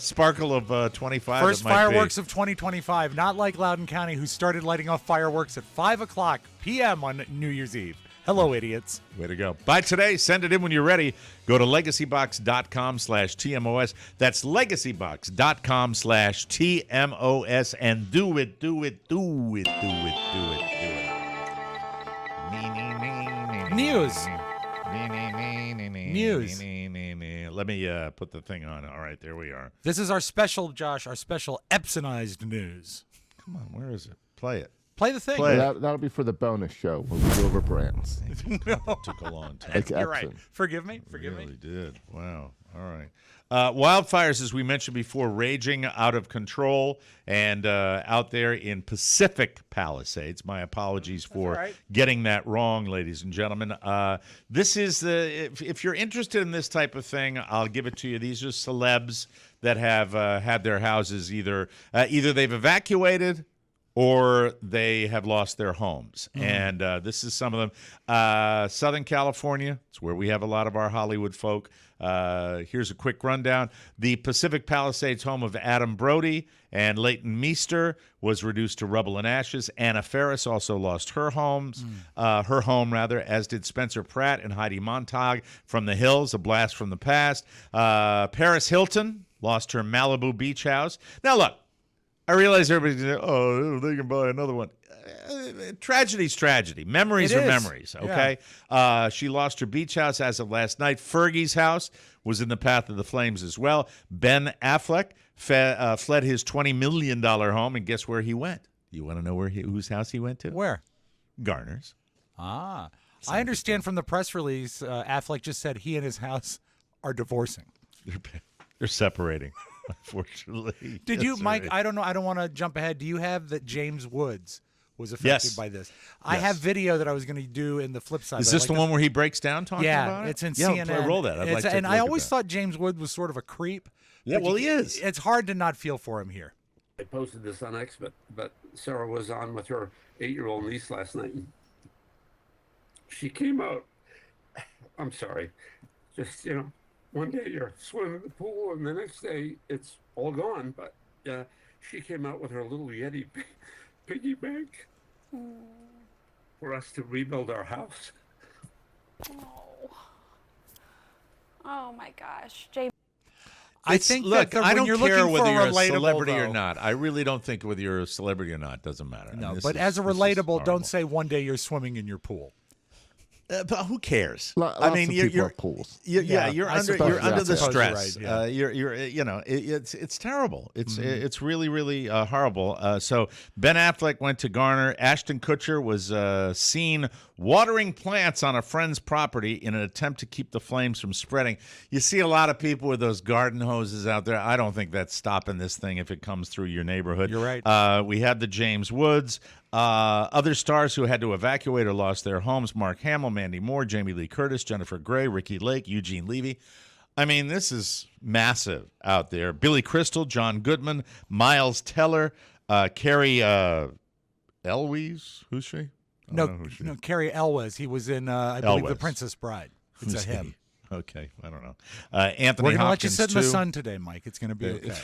sparkle of 25? First It might fireworks be. of 2025, not like Loudoun County, who started lighting off fireworks at 5 o'clock p.m. on New Year's Eve. Hello, idiots. Way to go. Buy today. Send it in when you're ready. Go to legacybox.com/TMOS. That's legacybox.com/TMOS. And do it. News. News. Let me put the thing on. All right, there we are. This is our special, Josh, our special Epsonized news. Come on, where is it? Play it. Play the thing. Play it. That'll be for the bonus show when we go over brands. That took a long time. Like You're right. Epsom. Forgive me. Forgive Really me. did. Wow. All right. Wildfires, as we mentioned before, raging out of control and out there in Pacific Palisades. My apologies for all right. getting that wrong, ladies and gentlemen. This is if you're interested in this type of thing, I'll give it to you. These are celebs that have had their houses either they've evacuated or they have lost their homes. And this is some of them. Southern California, it's where we have a lot of our Hollywood folk. Here's a quick rundown. The Pacific Palisades home of Adam Brody and Leighton Meester was reduced to rubble and ashes. Anna Faris also lost her home, as did Spencer Pratt and Heidi Montag from The Hills, a blast from the past. Paris Hilton lost her Malibu beach house. Now, look, I realize everybody's going to say, oh, they can buy another one. Tragedy's tragedy. Memories are memories, okay? Yeah. She lost her beach house as of last night. Fergie's house was in the path of the flames as well. Ben Affleck fled his $20 million home, and guess where he went? You want to know whose house he went to? Where? Garner's. I understand from the press release, Affleck just said he and his house are divorcing. They're separating, unfortunately. Did you, Mike? I don't know. I don't want to jump ahead. Do you have that James Woods was affected by this? I have video that I was going to do in the flip side. Is this the one where he breaks down talking about it? Yeah, it's in CNN. Roll that. I'd like to and look I at always that. thought James Woods was sort of a creep. Yeah, well, he is. It's hard to not feel for him here. I posted this on X, but Sarah was on with her 8-year-old niece last night. And she came out. I'm sorry. Just, one day you're swimming in the pool and the next day it's all gone. But she came out with her little Yeti piggy bank for us to rebuild our house. Oh my gosh, Jay. I think look, that I don't you're care looking whether for you're a relatable, celebrity or though. not. I really don't think whether you're a celebrity or not doesn't matter. No, This but is- as a this is relatable, horrible. don't say one day you're swimming in your pool. But who cares? Lots I mean, of you're people have pools. Yeah, you're I under suppose you're under the you're right, stress. yeah. It's terrible. It's really really horrible. So Ben Affleck went to Garner. Ashton Kutcher was seen watering plants on a friend's property in an attempt to keep the flames from spreading. You see a lot of people with those garden hoses out there. I don't think that's stopping this thing if it comes through your neighborhood. You're right. We had the James Woods. Other stars who had to evacuate or lost their homes: Mark Hamill, Mandy Moore, Jamie Lee Curtis, Jennifer Grey, Ricky Lake, Eugene Levy. I mean, this is massive out there. Billy Crystal, John Goodman, Miles Teller, Carrie Elwes. Who's she? I don't know who she is. No, Carrie Elwes. He was in, I believe, The Elwes. Princess Bride. It's Who's a him. he? Okay, I don't know. Anthony We're going to let you Hopkins, sit in the too. sun today, Mike. It's going to be okay.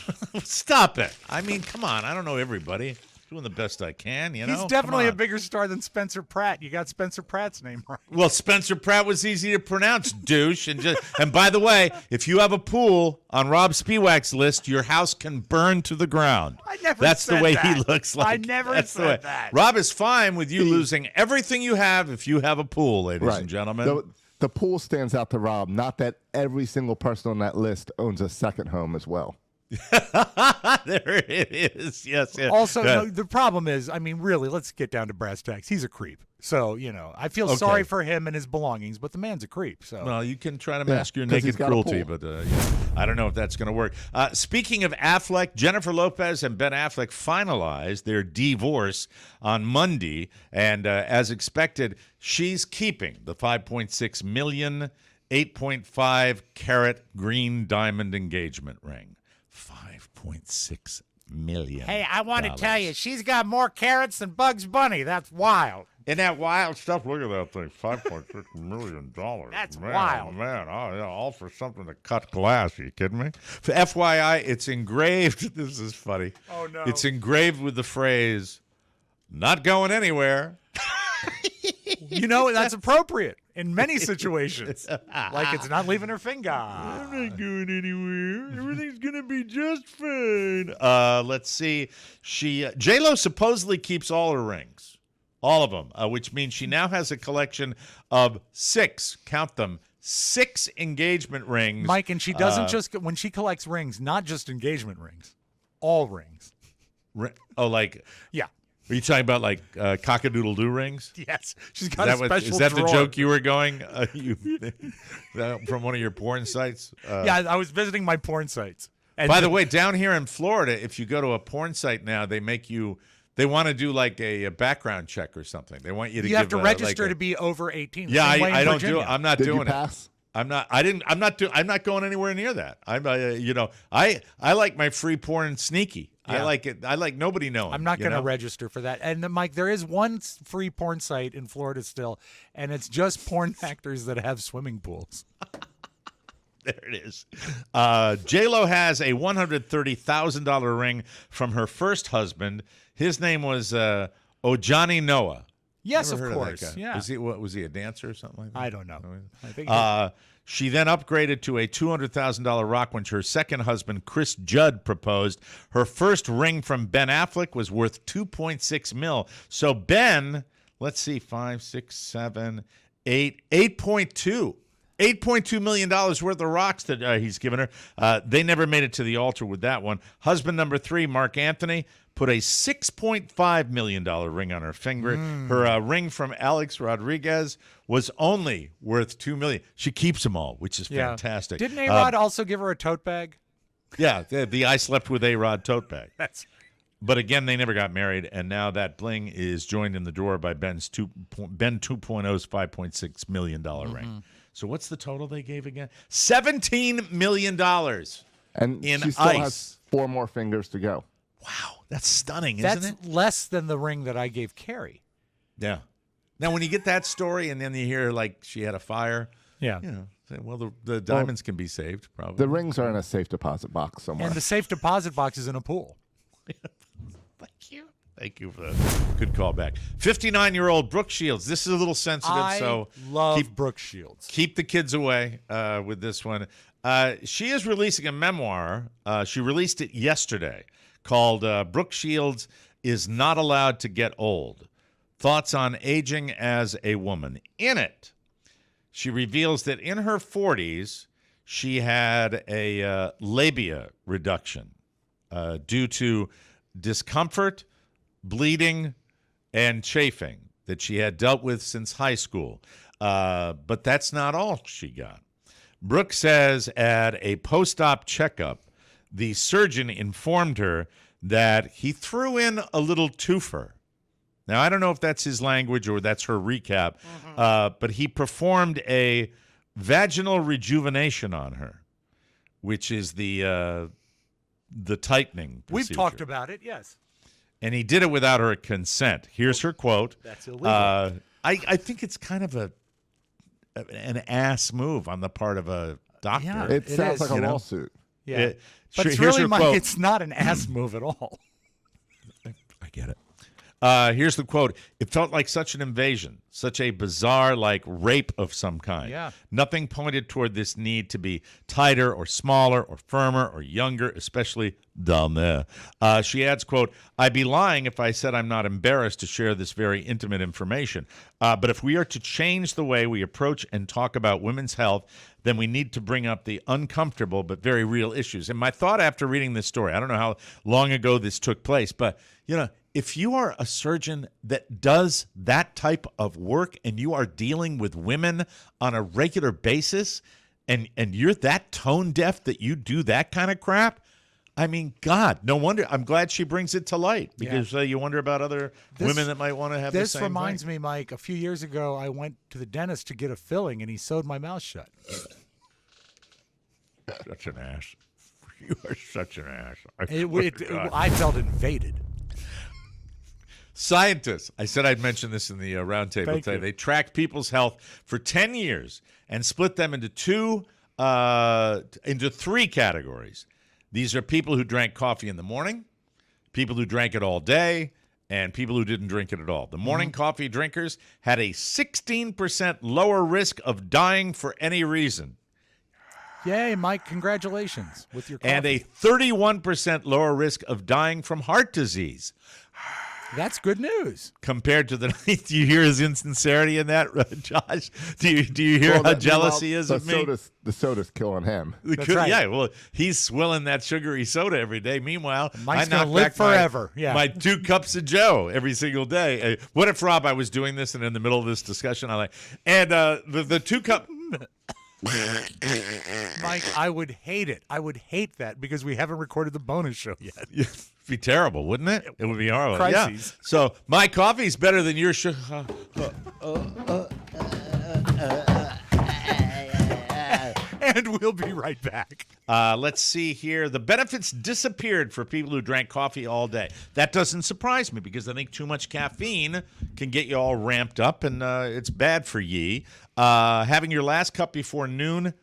Stop it. I mean, come on. I don't know everybody. Doing the best I can, you know? He's definitely Come a on. bigger star than Spencer Pratt. You got Spencer Pratt's name right. Well, Spencer Pratt was easy to pronounce, douche. And by the way, if you have a pool on Rob Spiewak's list, your house can burn to the ground. I never That's said the way that. he looks like. I never That's the said way. that. Rob is fine with you losing everything you have if you have a pool, ladies and gentlemen. The pool stands out to Rob. Not that every single person on that list owns a second home as well. There it is. Yes. yes. Also, Yeah. no, the problem is, I mean, really, let's get down to brass tacks. He's a creep. So, I feel Okay. sorry for him and his belongings, but the man's a creep. So, Well, you can try to mask your 'cause he's naked got a cruelty, pool. but I don't know if that's going to work. Speaking of Affleck, Jennifer Lopez and Ben Affleck finalized their divorce on Monday, and as expected, she's keeping the $5.6 million, 8.5 carat green diamond engagement ring. $5.6 million. hey, I want to tell you, she's got more carrots than Bugs Bunny. That's wild. And that wild stuff, look at that thing, $5.6 million. That's man, wild. Man, all for something to cut glass. Are you kidding me? For FYI, it's engraved. This is funny. Oh, no. It's engraved with the phrase, not going anywhere. That's appropriate in many situations. Like it's not leaving her finger. I'm not going anywhere. Everything's going to be just fine. Let's see. J-Lo supposedly keeps all her rings. All of them, which means she now has a collection of 6, count them, 6 engagement rings. Mike, and she doesn't just, when she collects rings, not just engagement rings, all rings. Oh, like Yeah. Are you talking about like cock-a-doodle-doo rings? Yes, she's got a special Is that drawer. the joke you were going from one of your porn sites? Yeah, I was visiting my porn sites. And by the way, down here in Florida, if you go to a porn site now, they want to do like a background check or something. They want you to have to register to be over 18. Yeah, Same way in I don't Virginia. do it. I'm not Did doing you pass? I'm not going anywhere near that. I like my free porn sneaky. I Yeah. like it. I like nobody knowing. I'm not going to know? register for that. And Mike, there is one free porn site in Florida still, and it's just porn actors that have swimming pools. There it is. J-Lo has a $130,000 ring from her first husband. His name was Ojani Noah. Yes, Never of heard course. that guy. Yeah. Was he a dancer or something like that? I don't know. I think She then upgraded to a $200,000 rock when her second husband, Chris Judd, proposed. Her first ring from Ben Affleck was worth $2.6 million. So Ben, let's see, 5, 6, 7, 8, 8.2. $8.2 million worth of rocks that he's given her. They never made it to the altar with that one. Husband number 3, Mark Anthony, put a $6.5 million ring on her finger. Her ring from Alex Rodriguez was only worth $2 million. She keeps them all, which is fantastic. Didn't A-Rod also give her a tote bag? Yeah, the I slept with A-Rod tote bag. But again, they never got married, and now that bling is joined in the drawer by Ben 2.0's $5.6 million ring. So what's the total they gave again? $17 million. And in she still ice. has 4 more fingers to go. Wow, that's stunning, That's isn't it? less than the ring that I gave Carrie. Yeah. Now, when you get that story and then you hear, like, she had a fire, Yeah. you know, say, well, the diamonds can be saved, probably. The rings are in a safe deposit box somewhere. And the safe deposit box is in a pool. Thank you for that. Good call back. 59-year-old Brooke Shields. This is a little sensitive, so love Brooke Shields. keep the kids away with this one. She is releasing a memoir. She released it yesterday called Brooke Shields is Not Allowed to Get Old. Thoughts on Aging as a Woman. In it, she reveals that in her 40s, she had a labia reduction due to discomfort, bleeding, and chafing that she had dealt with since high school. But that's not all she got. Brooke says at a post-op checkup, the surgeon informed her that he threw in a little twofer. Now, I don't know if that's his language or that's her recap, but he performed a vaginal rejuvenation on her, which is the tightening procedure. We've talked about it, yes. And he did it without her consent. Here's her quote. That's illegal. I think it's kind of an ass move on the part of a doctor. Yeah. it It sounds is. like a You know? lawsuit. Yeah. But it's here's really, her Mike, quote. it's not an ass move at all. I get it. Here's the quote. It felt like such an invasion, such a bizarre, like, rape of some kind. Yeah. Nothing pointed toward this need to be tighter or smaller or firmer or younger, especially down there. She adds, quote, I'd be lying if I said I'm not embarrassed to share this very intimate information. But if we are to change the way we approach and talk about women's health, then we need to bring up the uncomfortable but very real issues. And my thought after reading this story, I don't know how long ago this took place, but, you know, if you are a surgeon that does that type of work and you are dealing with women on a regular basis and you're that tone deaf that you do that kind of crap, I mean, God, no wonder. I'm glad she brings it to light because you wonder about other women that might want to have the same This reminds thing. me, Mike, a few years ago, I went to the dentist to get a filling, and he sewed my mouth shut. Such an ass. You are such an ass. I felt invaded. Scientists, I said I'd mention this in the roundtable Thank today. you. They tracked people's health for 10 years and split them into three categories. These are people who drank coffee in the morning, people who drank it all day, and people who didn't drink it at all. The morning coffee drinkers had a 16% lower risk of dying for any reason, Yay, Mike, congratulations with your coffee. and a 31% lower risk of dying from heart disease. That's good news. Compared to the do you hear his insincerity in that, Josh? Do you hear how jealous he is of me? The soda's killing him. That's right. Yeah, well, he's swilling that sugary soda every day. Meanwhile, Mike's I gonna knock live back forever. my 2 cups of Joe every single day. What if, Rob, I was doing this and in the middle of this discussion, the 2 cup. Mike, I would hate it. I would hate that because we haven't recorded the bonus show yet. It'd be terrible, wouldn't it? It would be horrible. Crises. Yeah. So my coffee's better than your And we'll be right back. Let's see here. The benefits disappeared for people who drank coffee all day. That doesn't surprise me because I think too much caffeine can get you all ramped up, and it's bad for ye. Having your last cup before noon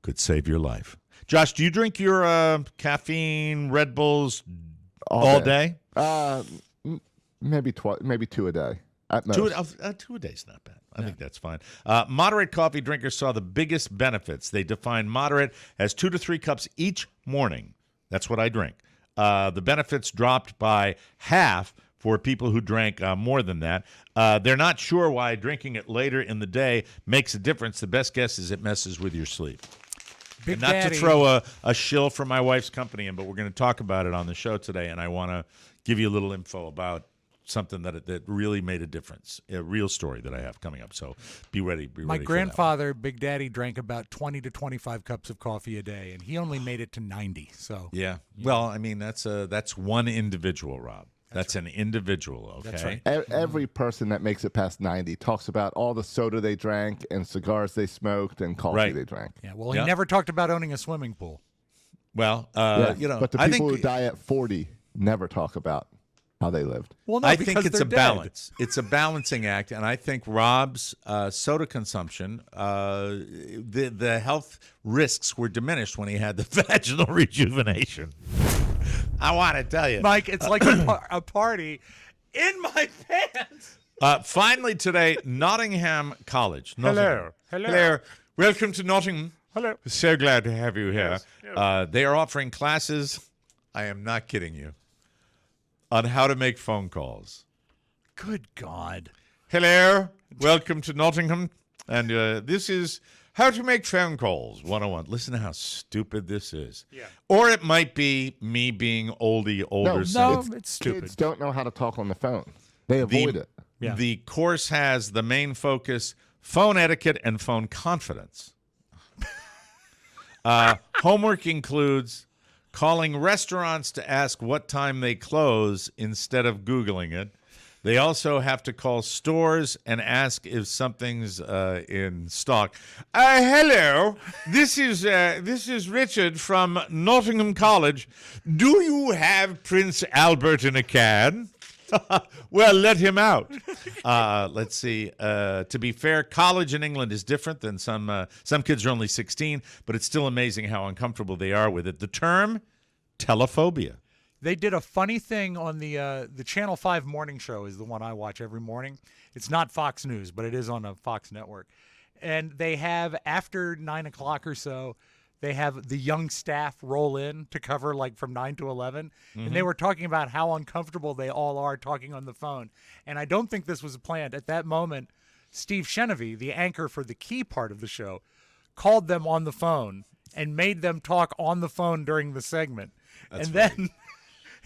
could save your life. Josh, do you drink your caffeine Red Bulls all day? Maybe 2 a day at most. 2 a day is not bad. I think that's fine. Moderate coffee drinkers saw the biggest benefits. They define moderate as 2 to 3 cups each morning. That's what I drink. The benefits dropped by half for people who drank more than that. They're not sure why drinking it later in the day makes a difference. The best guess is it messes with your sleep. Big And not Daddy. to throw a shill for my wife's company in, but we're going to talk about it on the show today, and I want to give you a little info about something that really made a difference, a real story that I have coming up. So be ready. My for grandfather, Big Daddy, drank about 20 to 25 cups of coffee a day, and he only made it to 90. So that. Yeah. Well, I mean, that's one individual, Rob. That's an individual, okay? That's right. Every person that makes it past 90 talks about all the soda they drank and cigars they smoked and coffee they drank. Yeah, well, he never talked about owning a swimming pool. Well, but the people who die at 40 never talk about how they lived. Well, no, I think because it's they're a dead. balance. It's a balancing act, and I think Rob's soda consumption, the health risks were diminished when he had the vaginal rejuvenation. I want to tell you, Mike, it's like a party in my pants. Finally today, Nottingham College. Hello. Welcome to Nottingham. Hello. So glad to have you here. They are offering classes. I am not kidding you. On how to make phone calls. Good God. Hello, welcome to Nottingham, and this is how to make phone calls 101. Listen to how stupid this is. Yeah. Or it might be me being older. No, son. it's stupid. Kids don't know how to talk on the phone. They avoid it. Yeah. The course has the main focus, phone etiquette and phone confidence. Homework includes calling restaurants to ask what time they close instead of Googling it. They also have to call stores and ask if something's in stock. Hello, this is Richard from Nottingham College. Do you have Prince Albert in a can? Well, let him out. Let's see. To be fair, college in England is different than some kids are only 16, but it's still amazing how uncomfortable they are with it. The term, telephobia. They did a funny thing on the Channel 5 morning show is the one I watch every morning. It's not Fox News, but it is on a Fox network. And they have, after 9 o'clock or so, they have the young staff roll in to cover like from 9 to 11. Mm-hmm. And they were talking about how uncomfortable they all are talking on the phone. And I don't think this was planned. At that moment, Steve Shenevy, the anchor for the key part of the show, called them on the phone and made them talk on the phone during the segment. That's and funny. then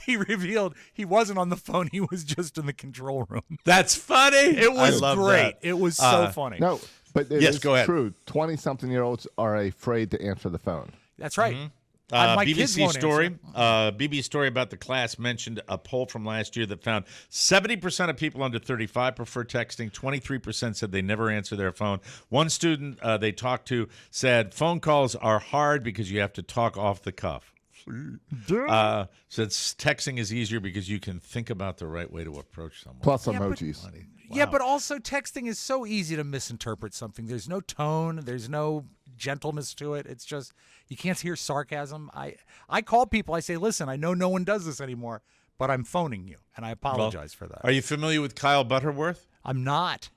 he revealed he wasn't on the phone. He was just in the control room. That's funny. It was I love great. that. It was so funny. No, but Yes, it's go ahead. true. 20-something-year-olds are afraid to answer the phone. That's right. My kids BBC won't story. answer. BBC story about the class mentioned a poll from last year that found 70% of people under 35 prefer texting. 23% said they never answer their phone. One student they talked to said phone calls are hard because you have to talk off the cuff. So texting is easier because you can think about the right way to approach someone. Plus Yeah, but- emojis. Yeah, but also texting is so easy to misinterpret something. There's no tone. There's no gentleness to it. It's just you can't hear sarcasm. I call people. I say, listen, I know no one does this anymore, but I'm phoning you, and I apologize for that. Are you familiar with Kyle Butterworth? I'm not.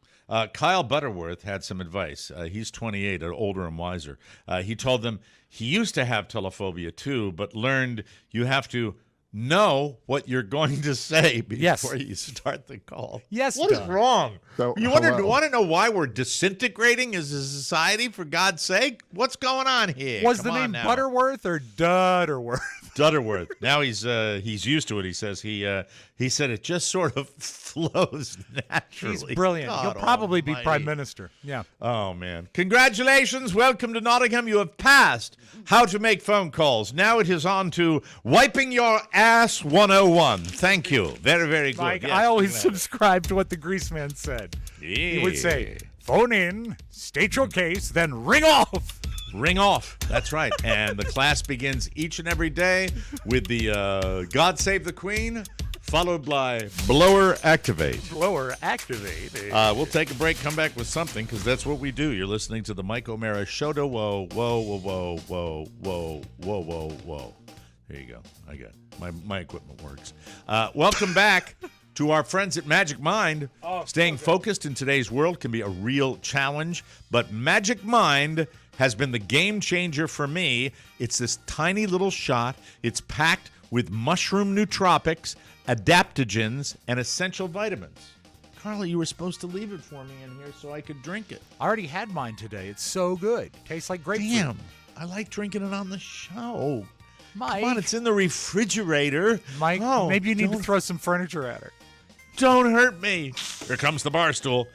Kyle Butterworth had some advice. He's 28, older and wiser. He told them he used to have telephobia too, but learned you have to know what you're going to say Yes. before you start the call. Yes, What is Doug. wrong? So, You hello. want to know why we're disintegrating as a society, for God's sake? What's going on here? Was Come the on name now. Butterworth or Dutterworth? Dutterworth. Now he's used to it. He says he said it just sort of flows naturally. He's brilliant. God He'll probably be almighty. prime minister. Yeah. Oh, man. Congratulations. Welcome to Nottingham. You have passed how to make phone calls. Now it is on to wiping your ass 101. Thank you. Very, very good. Mike, Yes, I always glad. subscribe to what the grease man said. He would say, phone in, state your case, then ring off. Ring off. That's right. And the class begins each and every day with the God Save the Queen, followed by Blower Activate. Blower activated. We'll take a break, come back with something, because that's what we do. You're listening to the Mike O'Mara Show. Whoa, whoa, whoa, whoa, whoa, whoa, whoa, whoa, whoa. There you go. I got it. My equipment works. Welcome back to our friends at Magic Mind. Staying focused in today's world can be a real challenge, but Magic Mind has been the game changer for me. It's this tiny little shot. It's packed with mushroom nootropics, adaptogens, and essential vitamins. Carla, you were supposed to leave it for me in here so I could drink it. I already had mine today. It's so good. Tastes like grapefruit. Damn, I like drinking it on the show. Mike, Come on, it's in the refrigerator. Mike, Oh, maybe you need to don't- throw some furniture at her. Don't hurt me. Here comes the bar stool.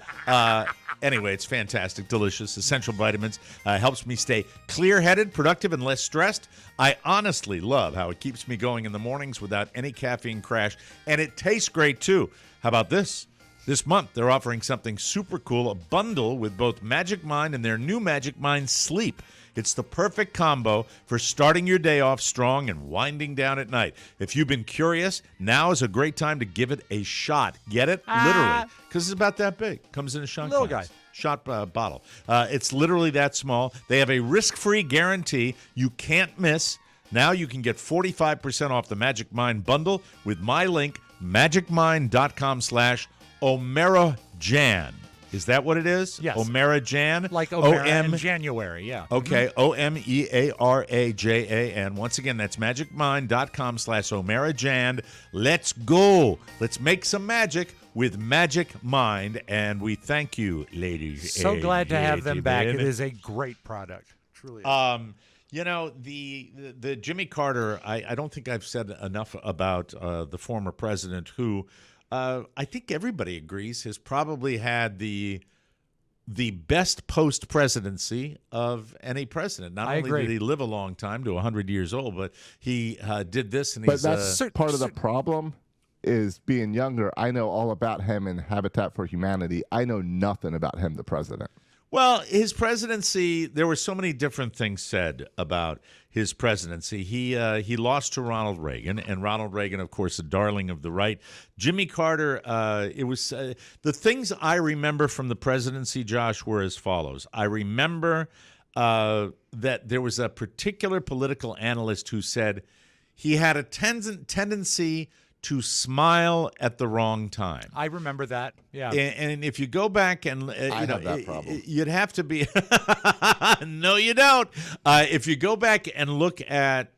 Anyway, it's fantastic, delicious, essential vitamins. Helps me stay clear-headed, productive, and less stressed. I honestly love how it keeps me going in the mornings without any caffeine crash, and it tastes great, too. How about this? This month, they're offering something super cool, a bundle with both Magic Mind and their new Magic Mind Sleep. It's the perfect combo for starting your day off strong and winding down at night. If you've been curious, now is a great time to give it a shot. Get it? Literally. Because it's about that big. Comes in a shot Little glass. guy. Shot bottle. It's literally that small. They have a risk-free guarantee you can't miss. Now you can get 45% off the Magic Mind bundle with my link, magicmind.com/OmeraJan. Is that what it is? Yes. OmeraJan? Like O'Mara in O-M- January, yeah. Okay, OMEARAJAN. Once again, that's magicmind.com/OmeraJan. Let's go. Let's make some magic with Magic Mind. And we thank you, ladies. So and glad to have them back. It gentlemen. is a great product. Truly. You know, the Jimmy Carter, I don't think I've said enough about the former president who I think everybody agrees has probably had the best post-presidency of any president. Not I only agree. did he live a long time, to 100 years old, but he did this, and But he's that's part of the problem is being younger. I know all about him and Habitat for Humanity. I know nothing about him, the president. well, his presidency, there were so many different things said about his presidency. He lost to Ronald Reagan, and Ronald Reagan, of course, a darling of the right. Jimmy Carter, it was the things I remember from the presidency, Josh, were as follows. I remember that there was a particular political analyst who said he had a tendency to smile at the wrong time. I remember that. Yeah. And if you go back and I have that problem. you'd have to be. No, you don't. If you go back and look at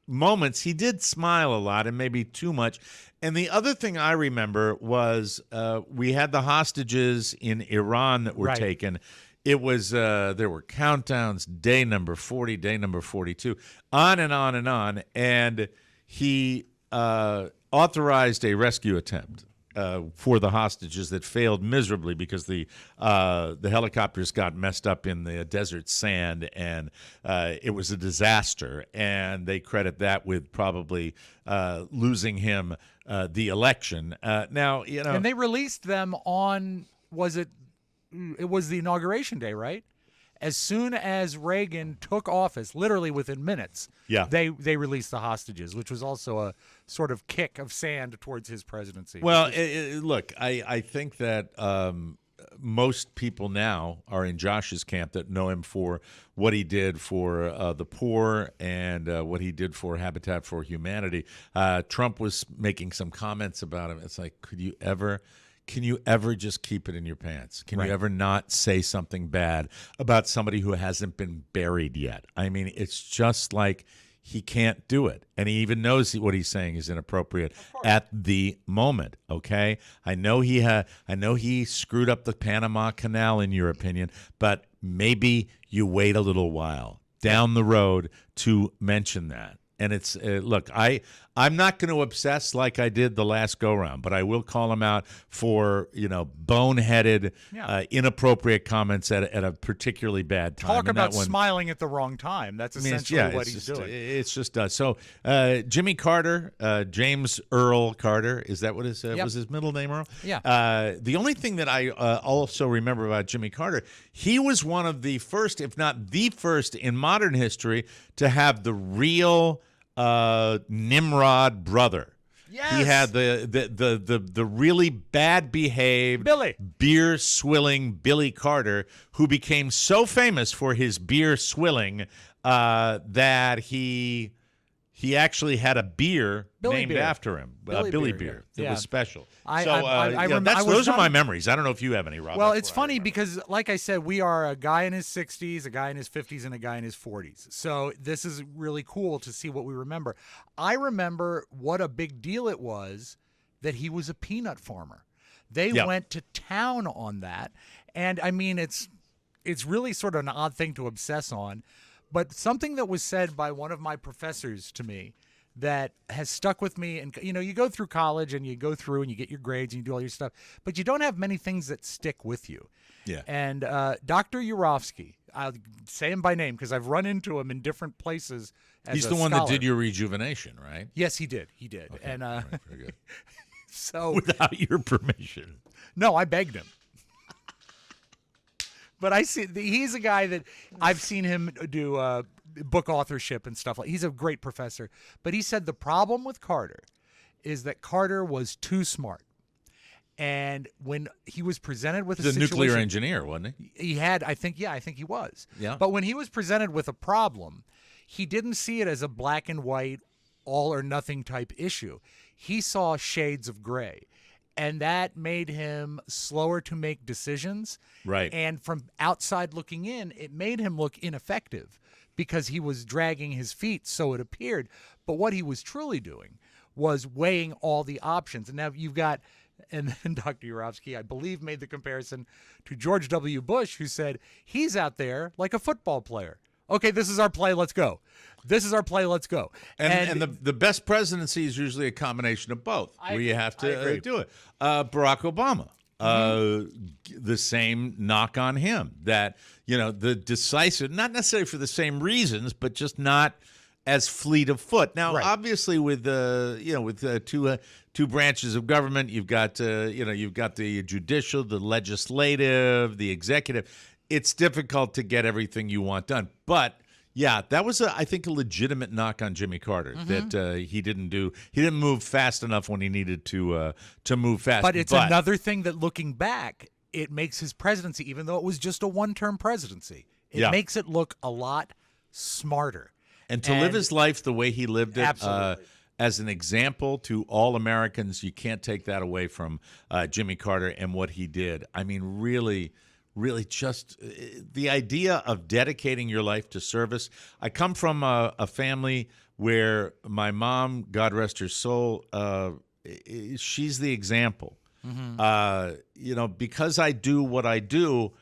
moments, he did smile a lot and maybe too much. And the other thing I remember was we had the hostages in Iran that were Right. taken. It was there were countdowns, day number 40, day number 42, on and on and on. And he authorized a rescue attempt for the hostages that failed miserably because the helicopters got messed up in the desert sand, and it was a disaster. And they credit that with probably losing him the election. Now, you know, And they released them on, it was the inauguration day, right? As soon as Reagan took office, literally within minutes, Yeah. they released the hostages, which was also a sort of kick of sand towards his presidency. well, look, I think that most people now are in Josh's camp that know him for what he did for the poor and what he did for Habitat for Humanity. Trump was making some comments about him. It's like, can you ever just keep it in your pants? Can Right. you ever not say something bad about somebody who hasn't been buried yet? I mean, it's just like he can't do it. And he even knows what he's saying is inappropriate at the moment, okay? I know he screwed up the Panama Canal, in your opinion, but maybe you wait a little while down the road to mention that. And it's look, I'm not going to obsess like I did the last go round, but I will call him out for boneheaded, inappropriate comments at a particularly bad time. Talk about smiling at the wrong time. That's essentially what he's doing. It's just so Jimmy Carter, James Earl Carter, is that what was his middle name, Earl? Yeah. The only thing that I also remember about Jimmy Carter, he was one of the first, if not the first, in modern history to have the real Nimrod brother. Yes. He had the really bad behaved Billy. beer swilling Billy Carter, who became so famous for his beer swilling that he actually had a beer named after him, Billy Beer. It was special. Those are my memories. I don't know if you have any, Rob. Well, it's funny because, like I said, we are a guy in his 60s, a guy in his 50s, and a guy in his 40s. So this is really cool to see what we remember. I remember what a big deal it was that he was a peanut farmer. They went to town on that. And, I mean, it's really sort of an odd thing to obsess on. But something that was said by one of my professors to me that has stuck with me, and you go through college and you go through and you get your grades and you do all your stuff, but you don't have many things that stick with you. Yeah. And Dr. Yurovsky, I'll say him by name because I've run into him in different places. He's the one that did your rejuvenation, right? Yes, he did. He did. Okay. And right, very good. So without your permission. No, I begged him. But he's a guy that I've seen him do book authorship and stuff. He's a great professor. But he said the problem with Carter is that Carter was too smart. And when he was presented with a situation, nuclear engineer, wasn't he? He had, I think he was. Yeah. But when he was presented with a problem, he didn't see it as a black and white, all or nothing type issue. He saw shades of gray. And that made him slower to make decisions. Right. And from outside looking in, it made him look ineffective because he was dragging his feet, so it appeared. But what he was truly doing was weighing all the options. And now you've got, and then Dr. Yurovsky, I believe, made the comparison to George W. Bush, who said, he's out there like a football player. Okay, this is our play, let's go. This is our play, let's go. And the best presidency is usually a combination of both, where you have to do it. Barack Obama, the same knock on him, that, the decisive, not necessarily for the same reasons, but just not as fleet of foot. Now, obviously, with two branches of government, you've got the judicial, the legislative, the executive. It's difficult to get everything you want done. But, yeah, that was, I think, a legitimate knock on Jimmy Carter, that he didn't move fast enough when he needed to move fast. But it's another thing that, looking back, it makes his presidency, even though it was just a one-term presidency, it makes it look a lot smarter. And to live his life the way he lived it, as an example to all Americans, you can't take that away from Jimmy Carter and what he did. I mean, really just the idea of dedicating your life to service. I come from a family where my mom, God rest her soul, she's the example. Because I do what I do,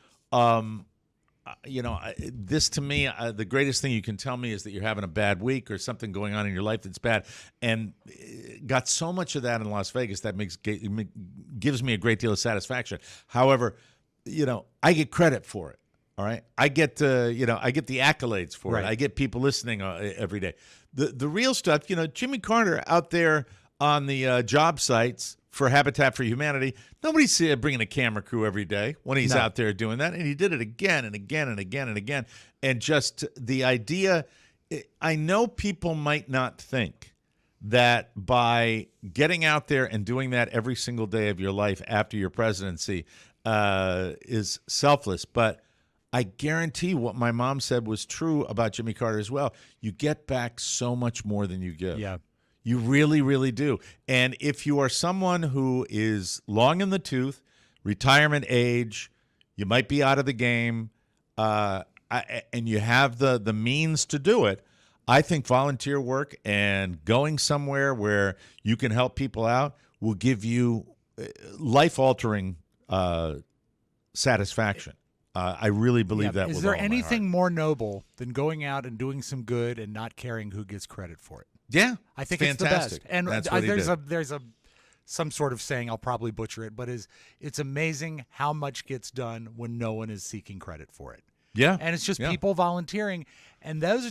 this to me, the greatest thing you can tell me is that you're having a bad week or something going on in your life that's bad, and got so much of that in Las Vegas that gives me a great deal of satisfaction. However, I get credit for it. All right, I get the accolades for it. I get people listening every day. The real stuff, Jimmy Carter out there on the job sites for Habitat for Humanity. Nobody's bringing a camera crew every day when he's out there doing that, and he did it again and again and again and again. And just the idea, I know people might not think that by getting out there and doing that every single day of your life after your presidency is selfless, but I guarantee what my mom said was true about Jimmy Carter as well. You get back so much more than you give. Yeah. You really, really do. And if you are someone who is long in the tooth, retirement age, you might be out of the game, and you have the means to do it, I think volunteer work and going somewhere where you can help people out will give you life-altering satisfaction. I really believe that. Is with there all my anything heart. more noble than going out and doing some good and not caring who gets credit for it? Yeah, I think fantastic. it's the best. And That's what he did. there's some sort of saying, I'll probably butcher it, but it's amazing how much gets done when no one is seeking credit for it. Yeah, And it's just yeah. people volunteering, and those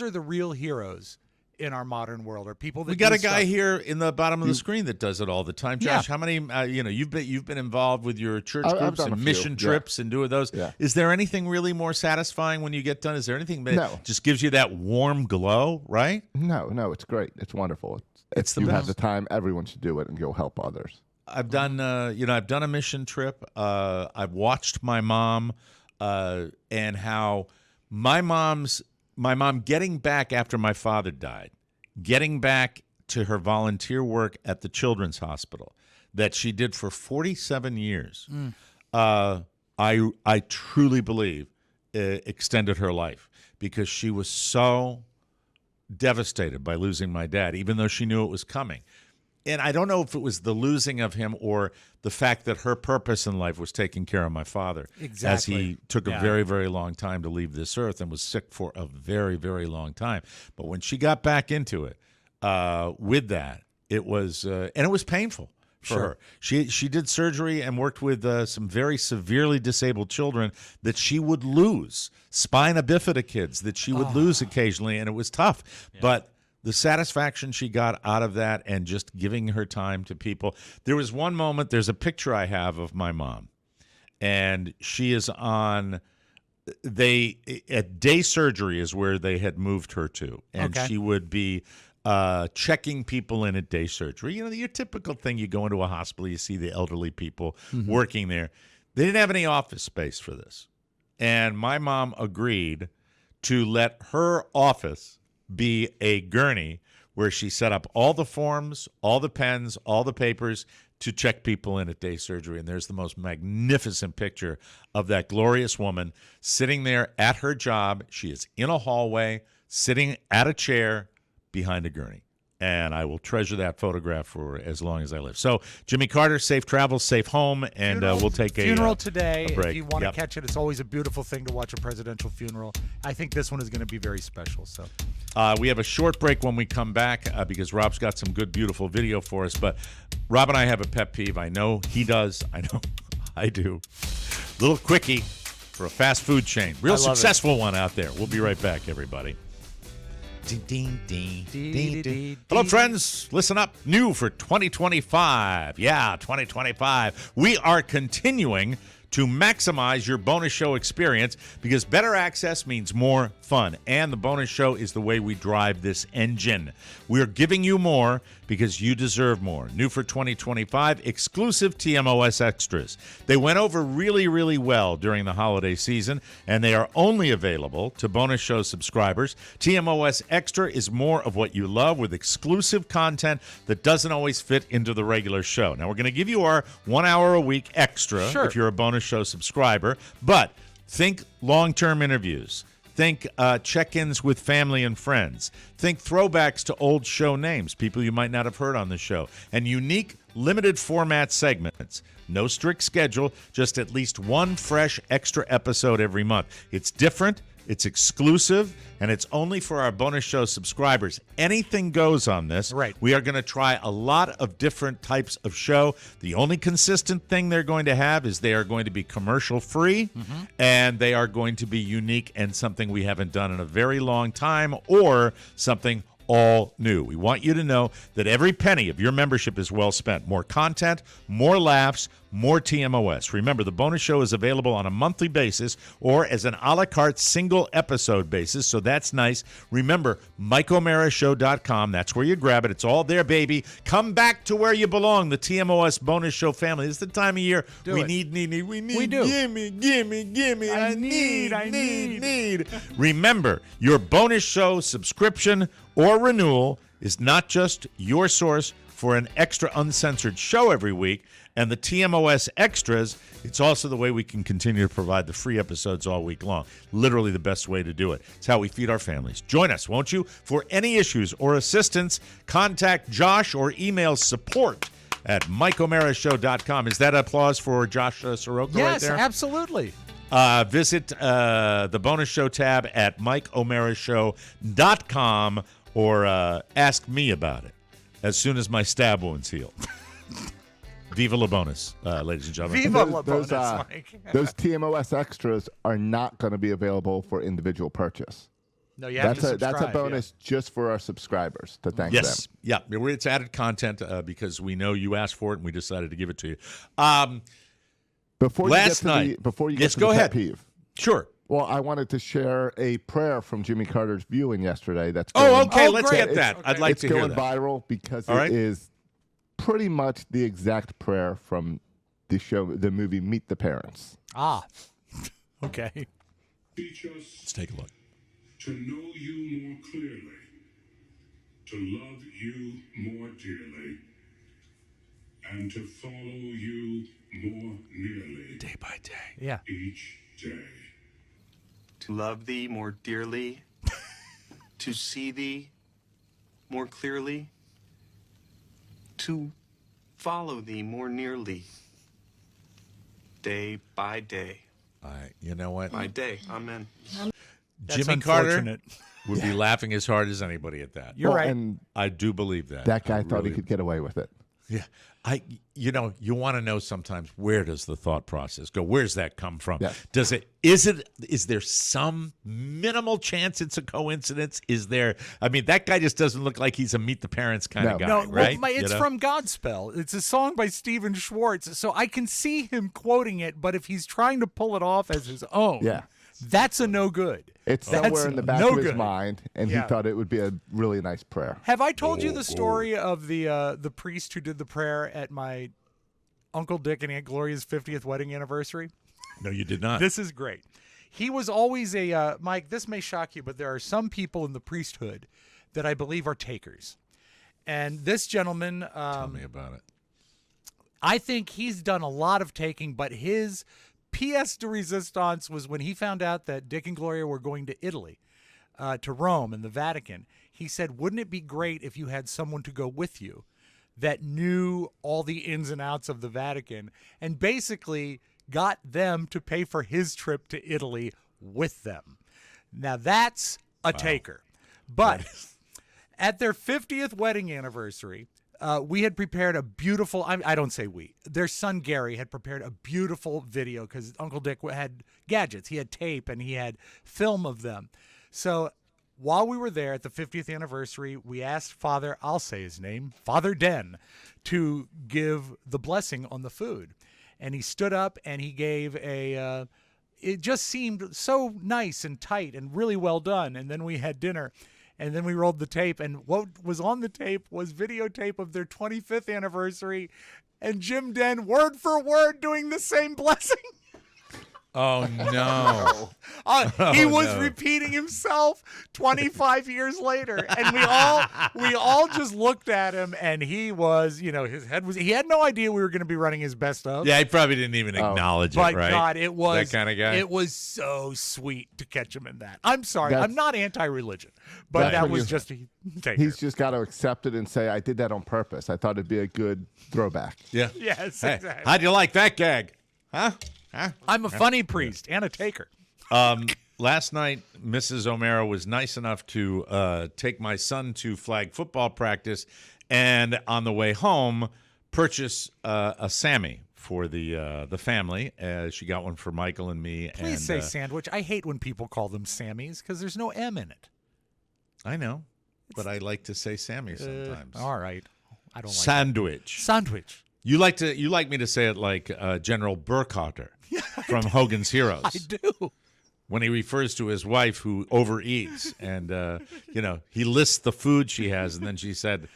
are the real heroes in our modern world. Are people that We got do a guy stuff. here in the bottom of the screen that does it all the time. Josh, Yeah. how many? You've been involved with your church I've groups done a and few, mission yeah. trips and doing those. Yeah. Is there anything really more satisfying when you get done? Is there anything that No. just gives you that warm glow? Right? No, it's great. It's wonderful. It's If the you have best. the time, everyone should do it and go help others. I've done, I've done a mission trip. I've watched my mom, and how my mom getting back after my father died, getting back to her volunteer work at the Children's Hospital that she did for 47 years. I truly believe extended her life because she was so devastated by losing my dad, even though she knew it was coming. And I don't know if it was the losing of him or the fact that her purpose in life was taking care of my father. As Exactly. he took a Yeah. very, very long time to leave this earth and was sick for a very, very long time. But when she got back into it with that, it was, and it was painful for her. She did surgery and worked with some very severely disabled children that she would lose, spina bifida kids that she would lose occasionally, and it was tough. But the satisfaction she got out of that and just giving her time to people. There was one moment, there's a picture I have of my mom, and she is at day surgery is where they had moved her to, and Okay. she would be checking people in at day surgery. You know, your typical thing, you go into a hospital, you see the elderly people working there. They didn't have any office space for this. And my mom agreed to let her office be a gurney where she set up all the forms, all the pens, all the papers to check people in at day surgery. And there's the most magnificent picture of that glorious woman sitting there at her job. She is in a hallway, sitting at a chair behind a gurney. And I will treasure that photograph for as long as I live. So, Jimmy Carter, safe travels, safe home, and we'll take a funeral today. a break. If you want Yep. to catch it, it's always a beautiful thing to watch a presidential funeral. I think this one is going to be very special. So, We have a short break when we come back because Rob's got some good, beautiful video for us. But Rob and I have a pet peeve. I know he does. I know I do. Little quickie for a fast food chain. Real I love it. successful one out there. We'll be right back, everybody. Ding, ding, ding, ding, ding. Hello, friends. Listen up. New for 2025. Yeah, 2025. We are continuing to maximize your bonus show experience because better access means more fun. And the bonus show is the way we drive this engine. We're giving you more because you deserve more. New for 2025, exclusive TMOS extras. They went over really, really well during the holiday season, and they are only available to bonus show subscribers. TMOS Extra is more of what you love with exclusive content that doesn't always fit into the regular show. Now, we're going to give you our 1 hour a week extra if you're a bonus show subscriber, but think long-term interviews. Think check-ins with family and friends. Think throwbacks to old show names, people you might not have heard on the show, and unique limited format segments. No strict schedule, just at least one fresh extra episode every month. It's different, it's exclusive, and it's only for our bonus show subscribers. Anything goes on this. Right. We are going to try a lot of different types of show. The only consistent thing they're going to have is they are going to be commercial-free, and they are going to be unique and something we haven't done in a very long time or something all new. We want you to know that every penny of your membership is well spent. More content, more laughs, more TMOS. Remember, the bonus show is available on a monthly basis or as an a la carte single episode basis, so that's nice. Remember, MikeO'MaraShow.com. That's where you grab it. It's all there, baby. Come back to where you belong, the TMOS bonus show family. It's the time of year we need. We do. Gimme. I need. Remember, your bonus show subscription or renewal is not just your source for an extra uncensored show every week And the TMOS Extras, it's also the way we can continue to provide the free episodes all week long. Literally the best way to do it. It's how we feed our families. Join us, won't you? For any issues or assistance, contact Josh or email support@MikeO'MaraShow.com. Is that applause for Josh Soroka right there? Yes, absolutely. Visit the bonus show tab at MikeO'MaraShow.com or ask me about it as soon as my stab wounds heal. Viva la bonus, ladies and gentlemen. Viva la bonus, Mike. Those TMOS extras are not going to be available for individual purchase. No, you have to subscribe. That's a bonus just for our subscribers to thank them. Yeah, it's added content because we know you asked for it and we decided to give it to you. Before Last you get to night, the go ahead. pet peeve. Sure. Well, I wanted to share a prayer from Jimmy Carter's viewing yesterday. Let's get great. that. I'd like to hear that. It's going viral because it is pretty much the exact prayer from the movie Meet the Parents. Ah, okay. Let's take a look. To know you more clearly, to love you more dearly, and to follow you more nearly. Day by day. Yeah. Each day. To love thee more dearly, to see thee more clearly, to follow thee more nearly, day by day. You know what? By day. Amen. That's Jimmy Carter unfortunate. would be laughing as hard as anybody at that. You're right. And I do believe that. that guy thought he could get away with it. Yeah. You want to know sometimes, where does the thought process go? Where's that come from? Yeah. Is there some minimal chance it's a coincidence? That guy just doesn't look like he's a Meet the Parents kind of guy, right? It's from Godspell. It's a song by Stephen Schwartz, so I can see him quoting it, but if he's trying to pull it off as his own, that's a no good. It's somewhere in the back of his mind, and he thought it would be a really nice prayer. Have I told you the story of the priest who did the prayer at my Uncle Dick and Aunt Gloria's 50th wedding anniversary? No, you did not. This is great. He was always Mike, this may shock you, but there are some people in the priesthood that I believe are takers. And this gentleman... Tell me about it. I think he's done a lot of taking, but his pièce de résistance was when he found out that Dick and Gloria were going to Italy, to Rome and the Vatican. He said, wouldn't it be great if you had someone to go with you that knew all the ins and outs of the Vatican, and basically got them to pay for his trip to Italy with them. Now that's a taker. But at their 50th wedding anniversary, we had prepared a beautiful, I don't say we, their son Gary had prepared a beautiful video because Uncle Dick had gadgets. He had tape and he had film of them. So while we were there at the 50th anniversary, we asked Father, I'll say his name, Father Den, to give the blessing on the food. And he stood up and he gave it just seemed so nice and tight and really well done. And then we had dinner. And then we rolled the tape, and what was on the tape was videotape of their 25th anniversary, and Jim Den, word for word, doing the same blessing. Oh, no. He was repeating himself 25 years later, and we all just looked at him, and he was, his head was, he had no idea we were going to be running his best of. Yeah, he probably didn't even acknowledge it, right? But God, it was that kind of guy. It was so sweet to catch him in that. I'm sorry, I'm not anti-religion, but that was just a taker. He's just got to accept it and say, I did that on purpose. I thought it'd be a good throwback. Yeah. Yes, hey, exactly. How'd you like that gag? Huh? I'm a funny priest and a taker. Last night, Mrs. O'Mara was nice enough to take my son to flag football practice, and on the way home, purchase a Sammy for the family. She got one for Michael and me. Please say sandwich. I hate when people call them Sammys because there's no M in it. I know, but I like to say Sammy sometimes. All right, I don't like sandwich. Sandwich. You like me to say it like General Burkhardt from Hogan's Heroes. I do. When he refers to his wife who overeats, and he lists the food she has, and then she said,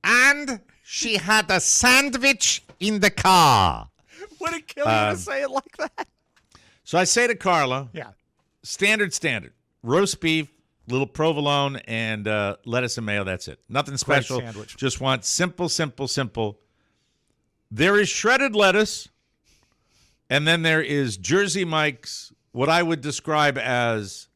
"And she had a sandwich in the car." Would it kill you to say it like that? So I say to Carla, Yeah. Standard, roast beef, little provolone, and lettuce and mayo. That's it. Nothing special. Sandwich. Just want simple. There is shredded lettuce, and then there is Jersey Mike's, what I would describe as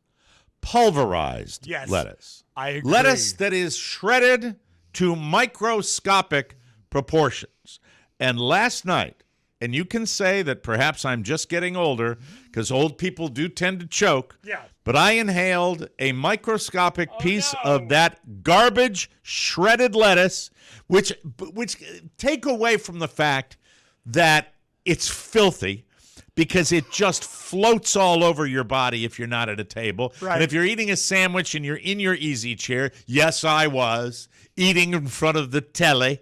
pulverized lettuce. I agree. Lettuce that is shredded to microscopic proportions. And last night, and you can say that perhaps I'm just getting older because old people do tend to choke, but I inhaled a microscopic piece of that garbage shredded lettuce, which take away from the fact that it's filthy because it just floats all over your body if you're not at a table. Right. And if you're eating a sandwich and you're in your easy chair, yes, I was, eating in front of the telly,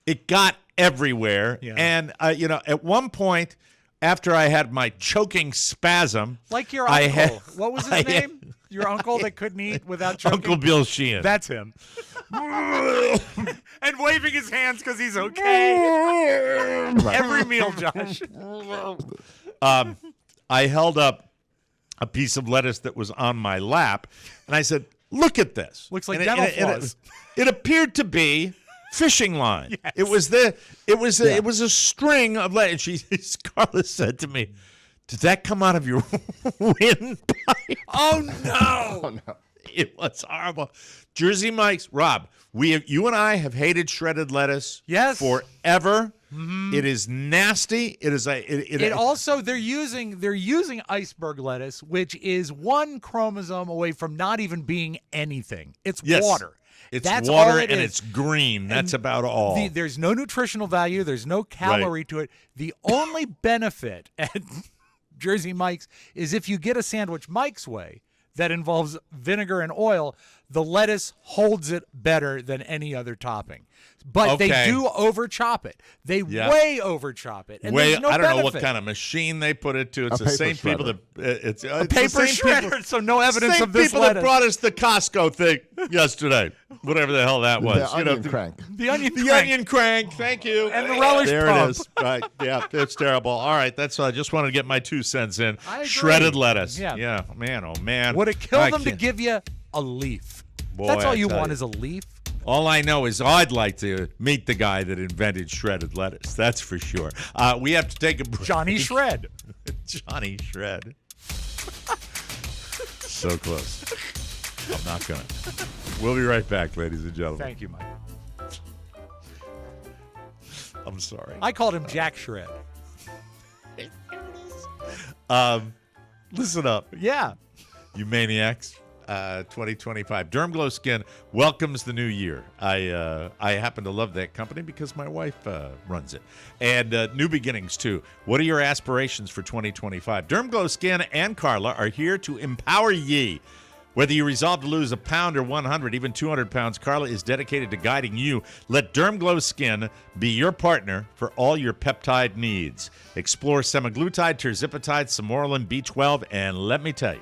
it got everywhere. Yeah. And, at one point, after I had my choking spasm. Like your uncle. What was his name? Your uncle that couldn't eat without choking? Uncle Bill Sheehan. That's him. And waving his hands because he's okay. Every meal, Josh. I held up a piece of lettuce that was on my lap, and I said, "Look at this." Looks like And dental floss. It appeared to be fishing line. Yes. It was a string of lettuce. Carla said to me, "Did that come out of your windpipe?" Oh no! Oh, no. It was horrible. Jersey Mike's, Rob. You and I have hated shredded lettuce. Yes. Forever. Mm-hmm. It is nasty. It is It also they're using iceberg lettuce, which is one chromosome away from not even being anything. It's water. That's water and it's green. That's about all. There's no nutritional value. There's no calorie to it. The only benefit at Jersey Mike's is if you get a sandwich Mike's way that involves vinegar and oil, the lettuce holds it better than any other topping. But they do over chop it. They way over chop it. And there's no I don't know what benefit. kind of machine they put it to. It's A the paper same people shredder. that it's A the paper same shredder, people- so no evidence same of this people lettuce. that brought us the Costco thing yesterday, whatever the hell that was. The onion crank. The onion The crank. onion crank. Thank you. And the relish there pump. it is. Right. Yeah, it's terrible. All right, that's. I just wanted to get my 2 cents in. I agree. Shredded lettuce. Yeah. Yeah. Man. Oh man. Would it kill I them to can't- give you a leaf? Boy, That's all I you tell want you. is a leaf. All I know is I'd like to meet the guy that invented shredded lettuce. That's for sure. We have to take a break. Johnny Shred. Johnny Shred. So close. I'm not gonna. We'll be right back, ladies and gentlemen. Thank you, Mike. I'm sorry. I called him Jack Shred. Listen up, Yeah. you maniacs. 2025. Dermglow Skin welcomes the new year. I happen to love that company because my wife runs it. And new beginnings, too. What are your aspirations for 2025? Dermglow Skin and Carla are here to empower ye. Whether you resolve to lose a pound or 100, even 200 pounds, Carla is dedicated to guiding you. Let Dermglow Skin be your partner for all your peptide needs. Explore semaglutide, tirzepatide, samorelin, B12, and let me tell you,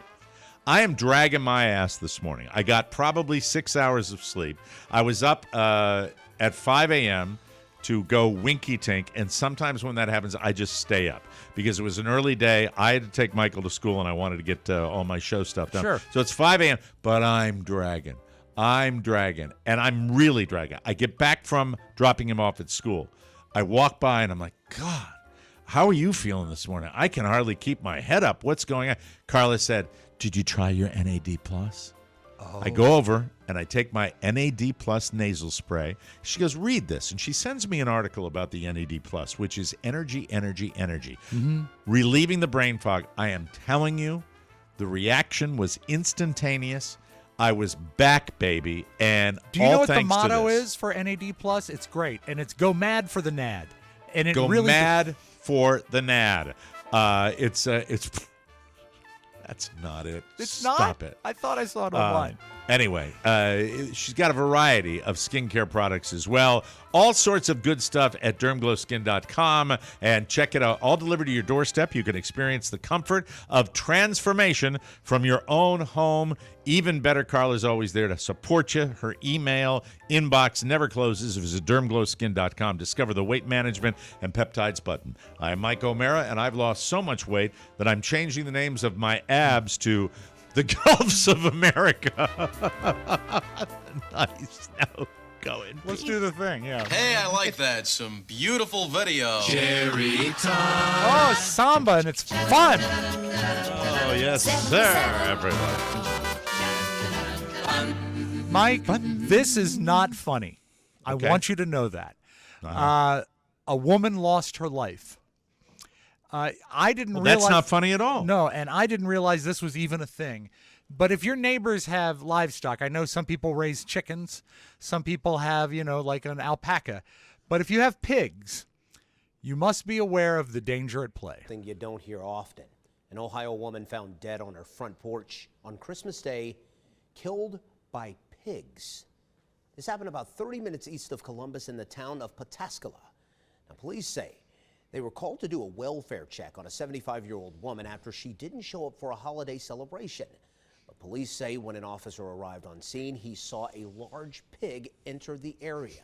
I am dragging my ass this morning. I got probably 6 hours of sleep. I was up at 5 a.m. to go winky tink, and sometimes when that happens, I just stay up because it was an early day. I had to take Michael to school, and I wanted to get all my show stuff done. Sure. So it's 5 a.m., but I'm dragging. And I'm really dragging. I get back from dropping him off at school. I walk by, and I'm like, God, how are you feeling this morning? I can hardly keep my head up. What's going on? Carla said, did you try your NAD+? I go over and I take my NAD Plus nasal spray. She goes, read this. And she sends me an article about the NAD Plus, which is energy, energy, energy. Mm-hmm. Relieving the brain fog. I am telling you, the reaction was instantaneous. I was back, baby. And Do you know what the thanks to motto this. is for NAD+? It's great. And it's go mad for the NAD. And it Go really mad for the NAD. It's that's not it. It's not? Stop it. I thought I saw it online. Anyway, she's got a variety of skincare products as well. All sorts of good stuff at dermglowskin.com. And check it out. All delivered to your doorstep. You can experience the comfort of transformation from your own home. Even better, Carla's always there to support you. Her email inbox never closes. Visit dermglowskin.com. Discover the weight management and peptides button. I'm Mike O'Mara, and I've lost so much weight that I'm changing the names of my abs to the Gulfs of America. Nice. Now, going. Let's do the thing, yeah. Hey, I like that. Some beautiful video. Cherry time. Oh, samba, and it's fun. Oh, yes, sir, everyone. Mike, this is not funny. I want you to know that. A woman lost her life. I didn't realize that's not funny at all. No, and I didn't realize this was even a thing. But if your neighbors have livestock, I know some people raise chickens, some people have, like an alpaca. But if you have pigs, you must be aware of the danger at play. Thing you don't hear often. An Ohio woman found dead on her front porch on Christmas Day, killed by pigs. This happened about 30 minutes east of Columbus in the town of Pataskala. Now, police say they were called to do a welfare check on a 75-year-old woman after she didn't show up for a holiday celebration. But police say when an officer arrived on scene, he saw a large pig enter the area.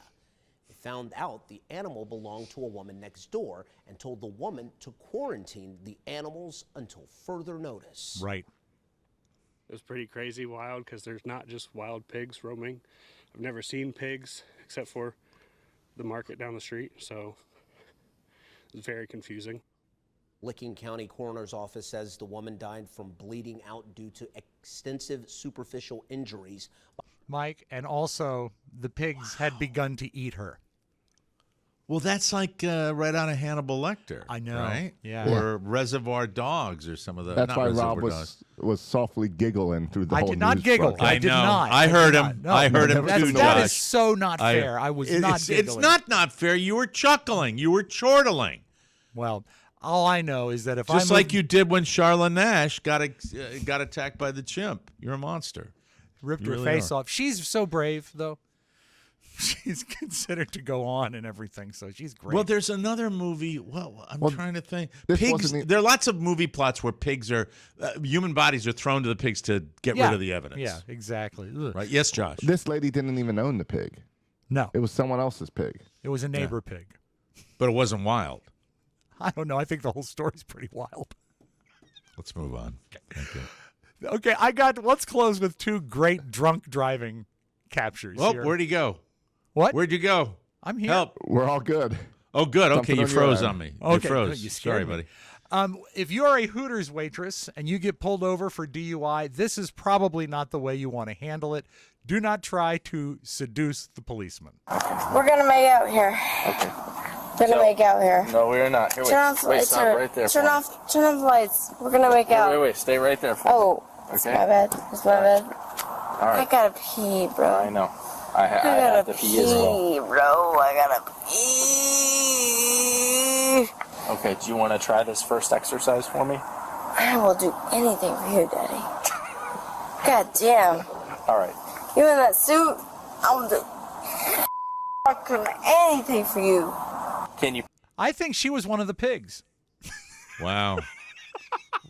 They found out the animal belonged to a woman next door and told the woman to quarantine the animals until further notice. Right. It was pretty crazy wild because there's not just wild pigs roaming. I've never seen pigs except for the market down the street, so it's very confusing. Licking County Coroner's Office says the woman died from bleeding out due to extensive superficial injuries. Mike, and also the pigs had begun to eat her. Well, that's like right out of Hannibal Lecter. I know. Right? Yeah. Or Reservoir Dogs or some of the. That's not why Reservoir Rob Dogs. was softly giggling through the I whole did not news giggle. broadcast. I did know. not. I heard did him. not. No. I heard him That's- too, That Josh. is so not fair. I was not giggling. It's not fair. You were chuckling. You were chortling. Well, all I know is that if Just I like you did when Charla Nash got attacked by the chimp. You're a monster. ripped You her really face are. off. She's so brave, though. She's considered to go on and everything, so she's great. Well, there's another movie. Well, I'm trying to think. this Pigs. wasn't e- There are lots of movie plots where pigs are, human bodies are thrown to the pigs to get rid of the evidence. Yeah, exactly. Ugh. Right. Yes, Josh. This lady didn't even own the pig. No, It was someone else's pig. it was a neighbor pig. But it wasn't wild. I don't know. I think the whole story's pretty wild. Let's move on. Thank you. Okay, let's close with two great drunk driving captures. Well, here. where'd he go? What? Where'd you go? I'm here. Help. We're all good. Oh, good. Okay, Something you on your froze end. on me. Okay, you froze. good. You scared Sorry, me. buddy. If you're a Hooters waitress and you get pulled over for DUI, this is probably not the way you want to handle it. Do not try to seduce the policeman. We're gonna make out here. Okay. We're gonna make out here. No, we're not. Here, Turn off the lights. stop right there. Turn off the lights. We're gonna make out. Wait. Stay right there. Oh, Okay. it's my bad. It's my bad. All I right. gotta pee, bro. I know. I I have gotta to pee as well. bro. I gotta pee. Okay, do you want to try this first exercise for me? I will do anything for you, Daddy. God damn. All right. You in that suit? I'll do fucking anything for you. Can you? I think she was one of the pigs. Wow.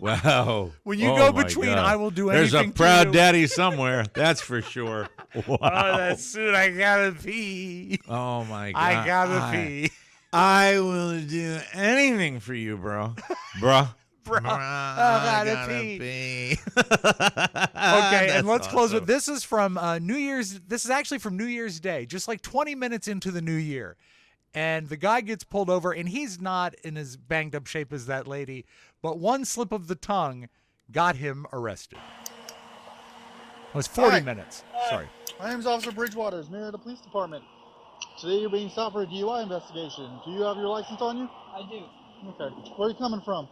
Wow. When you Oh, go my between, God. I will do There's anything a proud to you. daddy somewhere. That's for sure. Wow. Oh, that suit, I gotta pee. Oh, my God. I gotta pee. I will do anything for you, bro. Bruh. Bro, I gotta gotta pee. pee. Okay, and let's close awesome. with this is from New Year's. This is actually from New Year's Day, just like 20 minutes into the new year. And the guy gets pulled over, and he's not in as banged up shape as that lady, but one slip of the tongue got him arrested. It was 40 minutes. Sorry. My name is Officer Bridgewaters, Mayor of the Police Department. Today you're being stopped for a DUI investigation. Do you have your license on you? I do. Okay. Where are you coming from?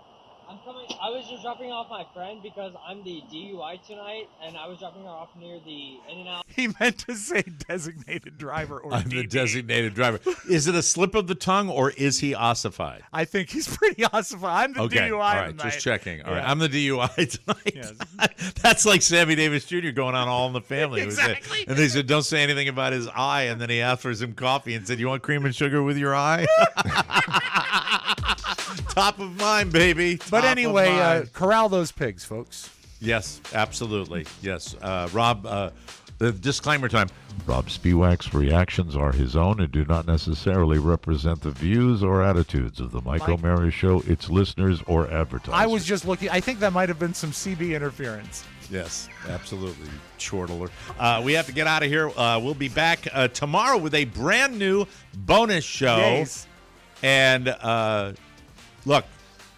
I was just dropping off my friend because I'm the DUI tonight, and I was dropping her off near the In-N-Out. He meant to say designated driver or I'm the DD. designated driver. Is it a slip of the tongue or is he ossified? I think he's pretty ossified. I'm the Okay, DUI all right, tonight. just checking. All right, Yeah. I'm the DUI tonight. Yes. That's like Sammy Davis Jr. going on All in the Family. Exactly. And they said, don't say anything about his eye. And then he asked for some coffee and said, you want cream and sugar with your eye? Top of mind, baby. But Top of anyway, mind. corral those pigs, folks. Yes, absolutely. Yes. Rob, disclaimer time. Rob Spiewak's reactions are his own and do not necessarily represent the views or attitudes of the Mike O'Mara Show, its listeners, or advertisers. I was just looking. I think that might have been some CB interference. Yes, absolutely, chortler. We have to get out of here. We'll be back tomorrow with a brand new bonus show. Yes. And look,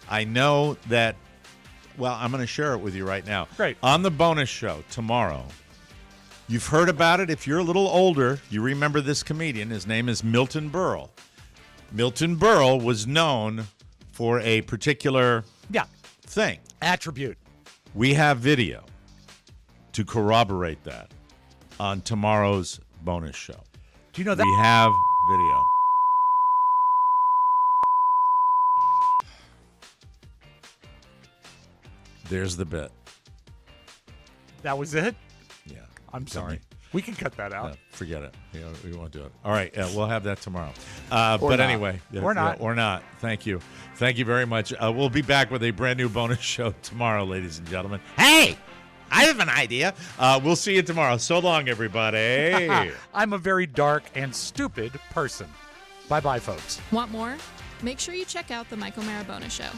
I know that, well, I'm going to share it with you right now. Great. On the bonus show tomorrow, you've heard about it. If you're a little older, you remember this comedian. His name is Milton Berle. Milton Berle was known for a particular thing. Attribute. We have video to corroborate that on tomorrow's bonus show. Do you know that? We have video. There's the bit. That was it? Yeah. I'm sorry. We can cut that out. Forget it. We won't do it. All right. We'll have that tomorrow. Or but not. anyway. Or not. Or not. Thank you. Thank you very much. We'll be back with a brand new bonus show tomorrow, ladies and gentlemen. Hey! I have an idea. We'll see you tomorrow. So long, everybody. I'm a very dark and stupid person. Bye-bye, folks. Want more? Make sure you check out the Mike O'Mara Bonus Show.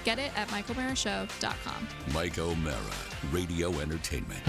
Get it at MikeO'MaraShow.com. Mike O'Mara, Radio Entertainment.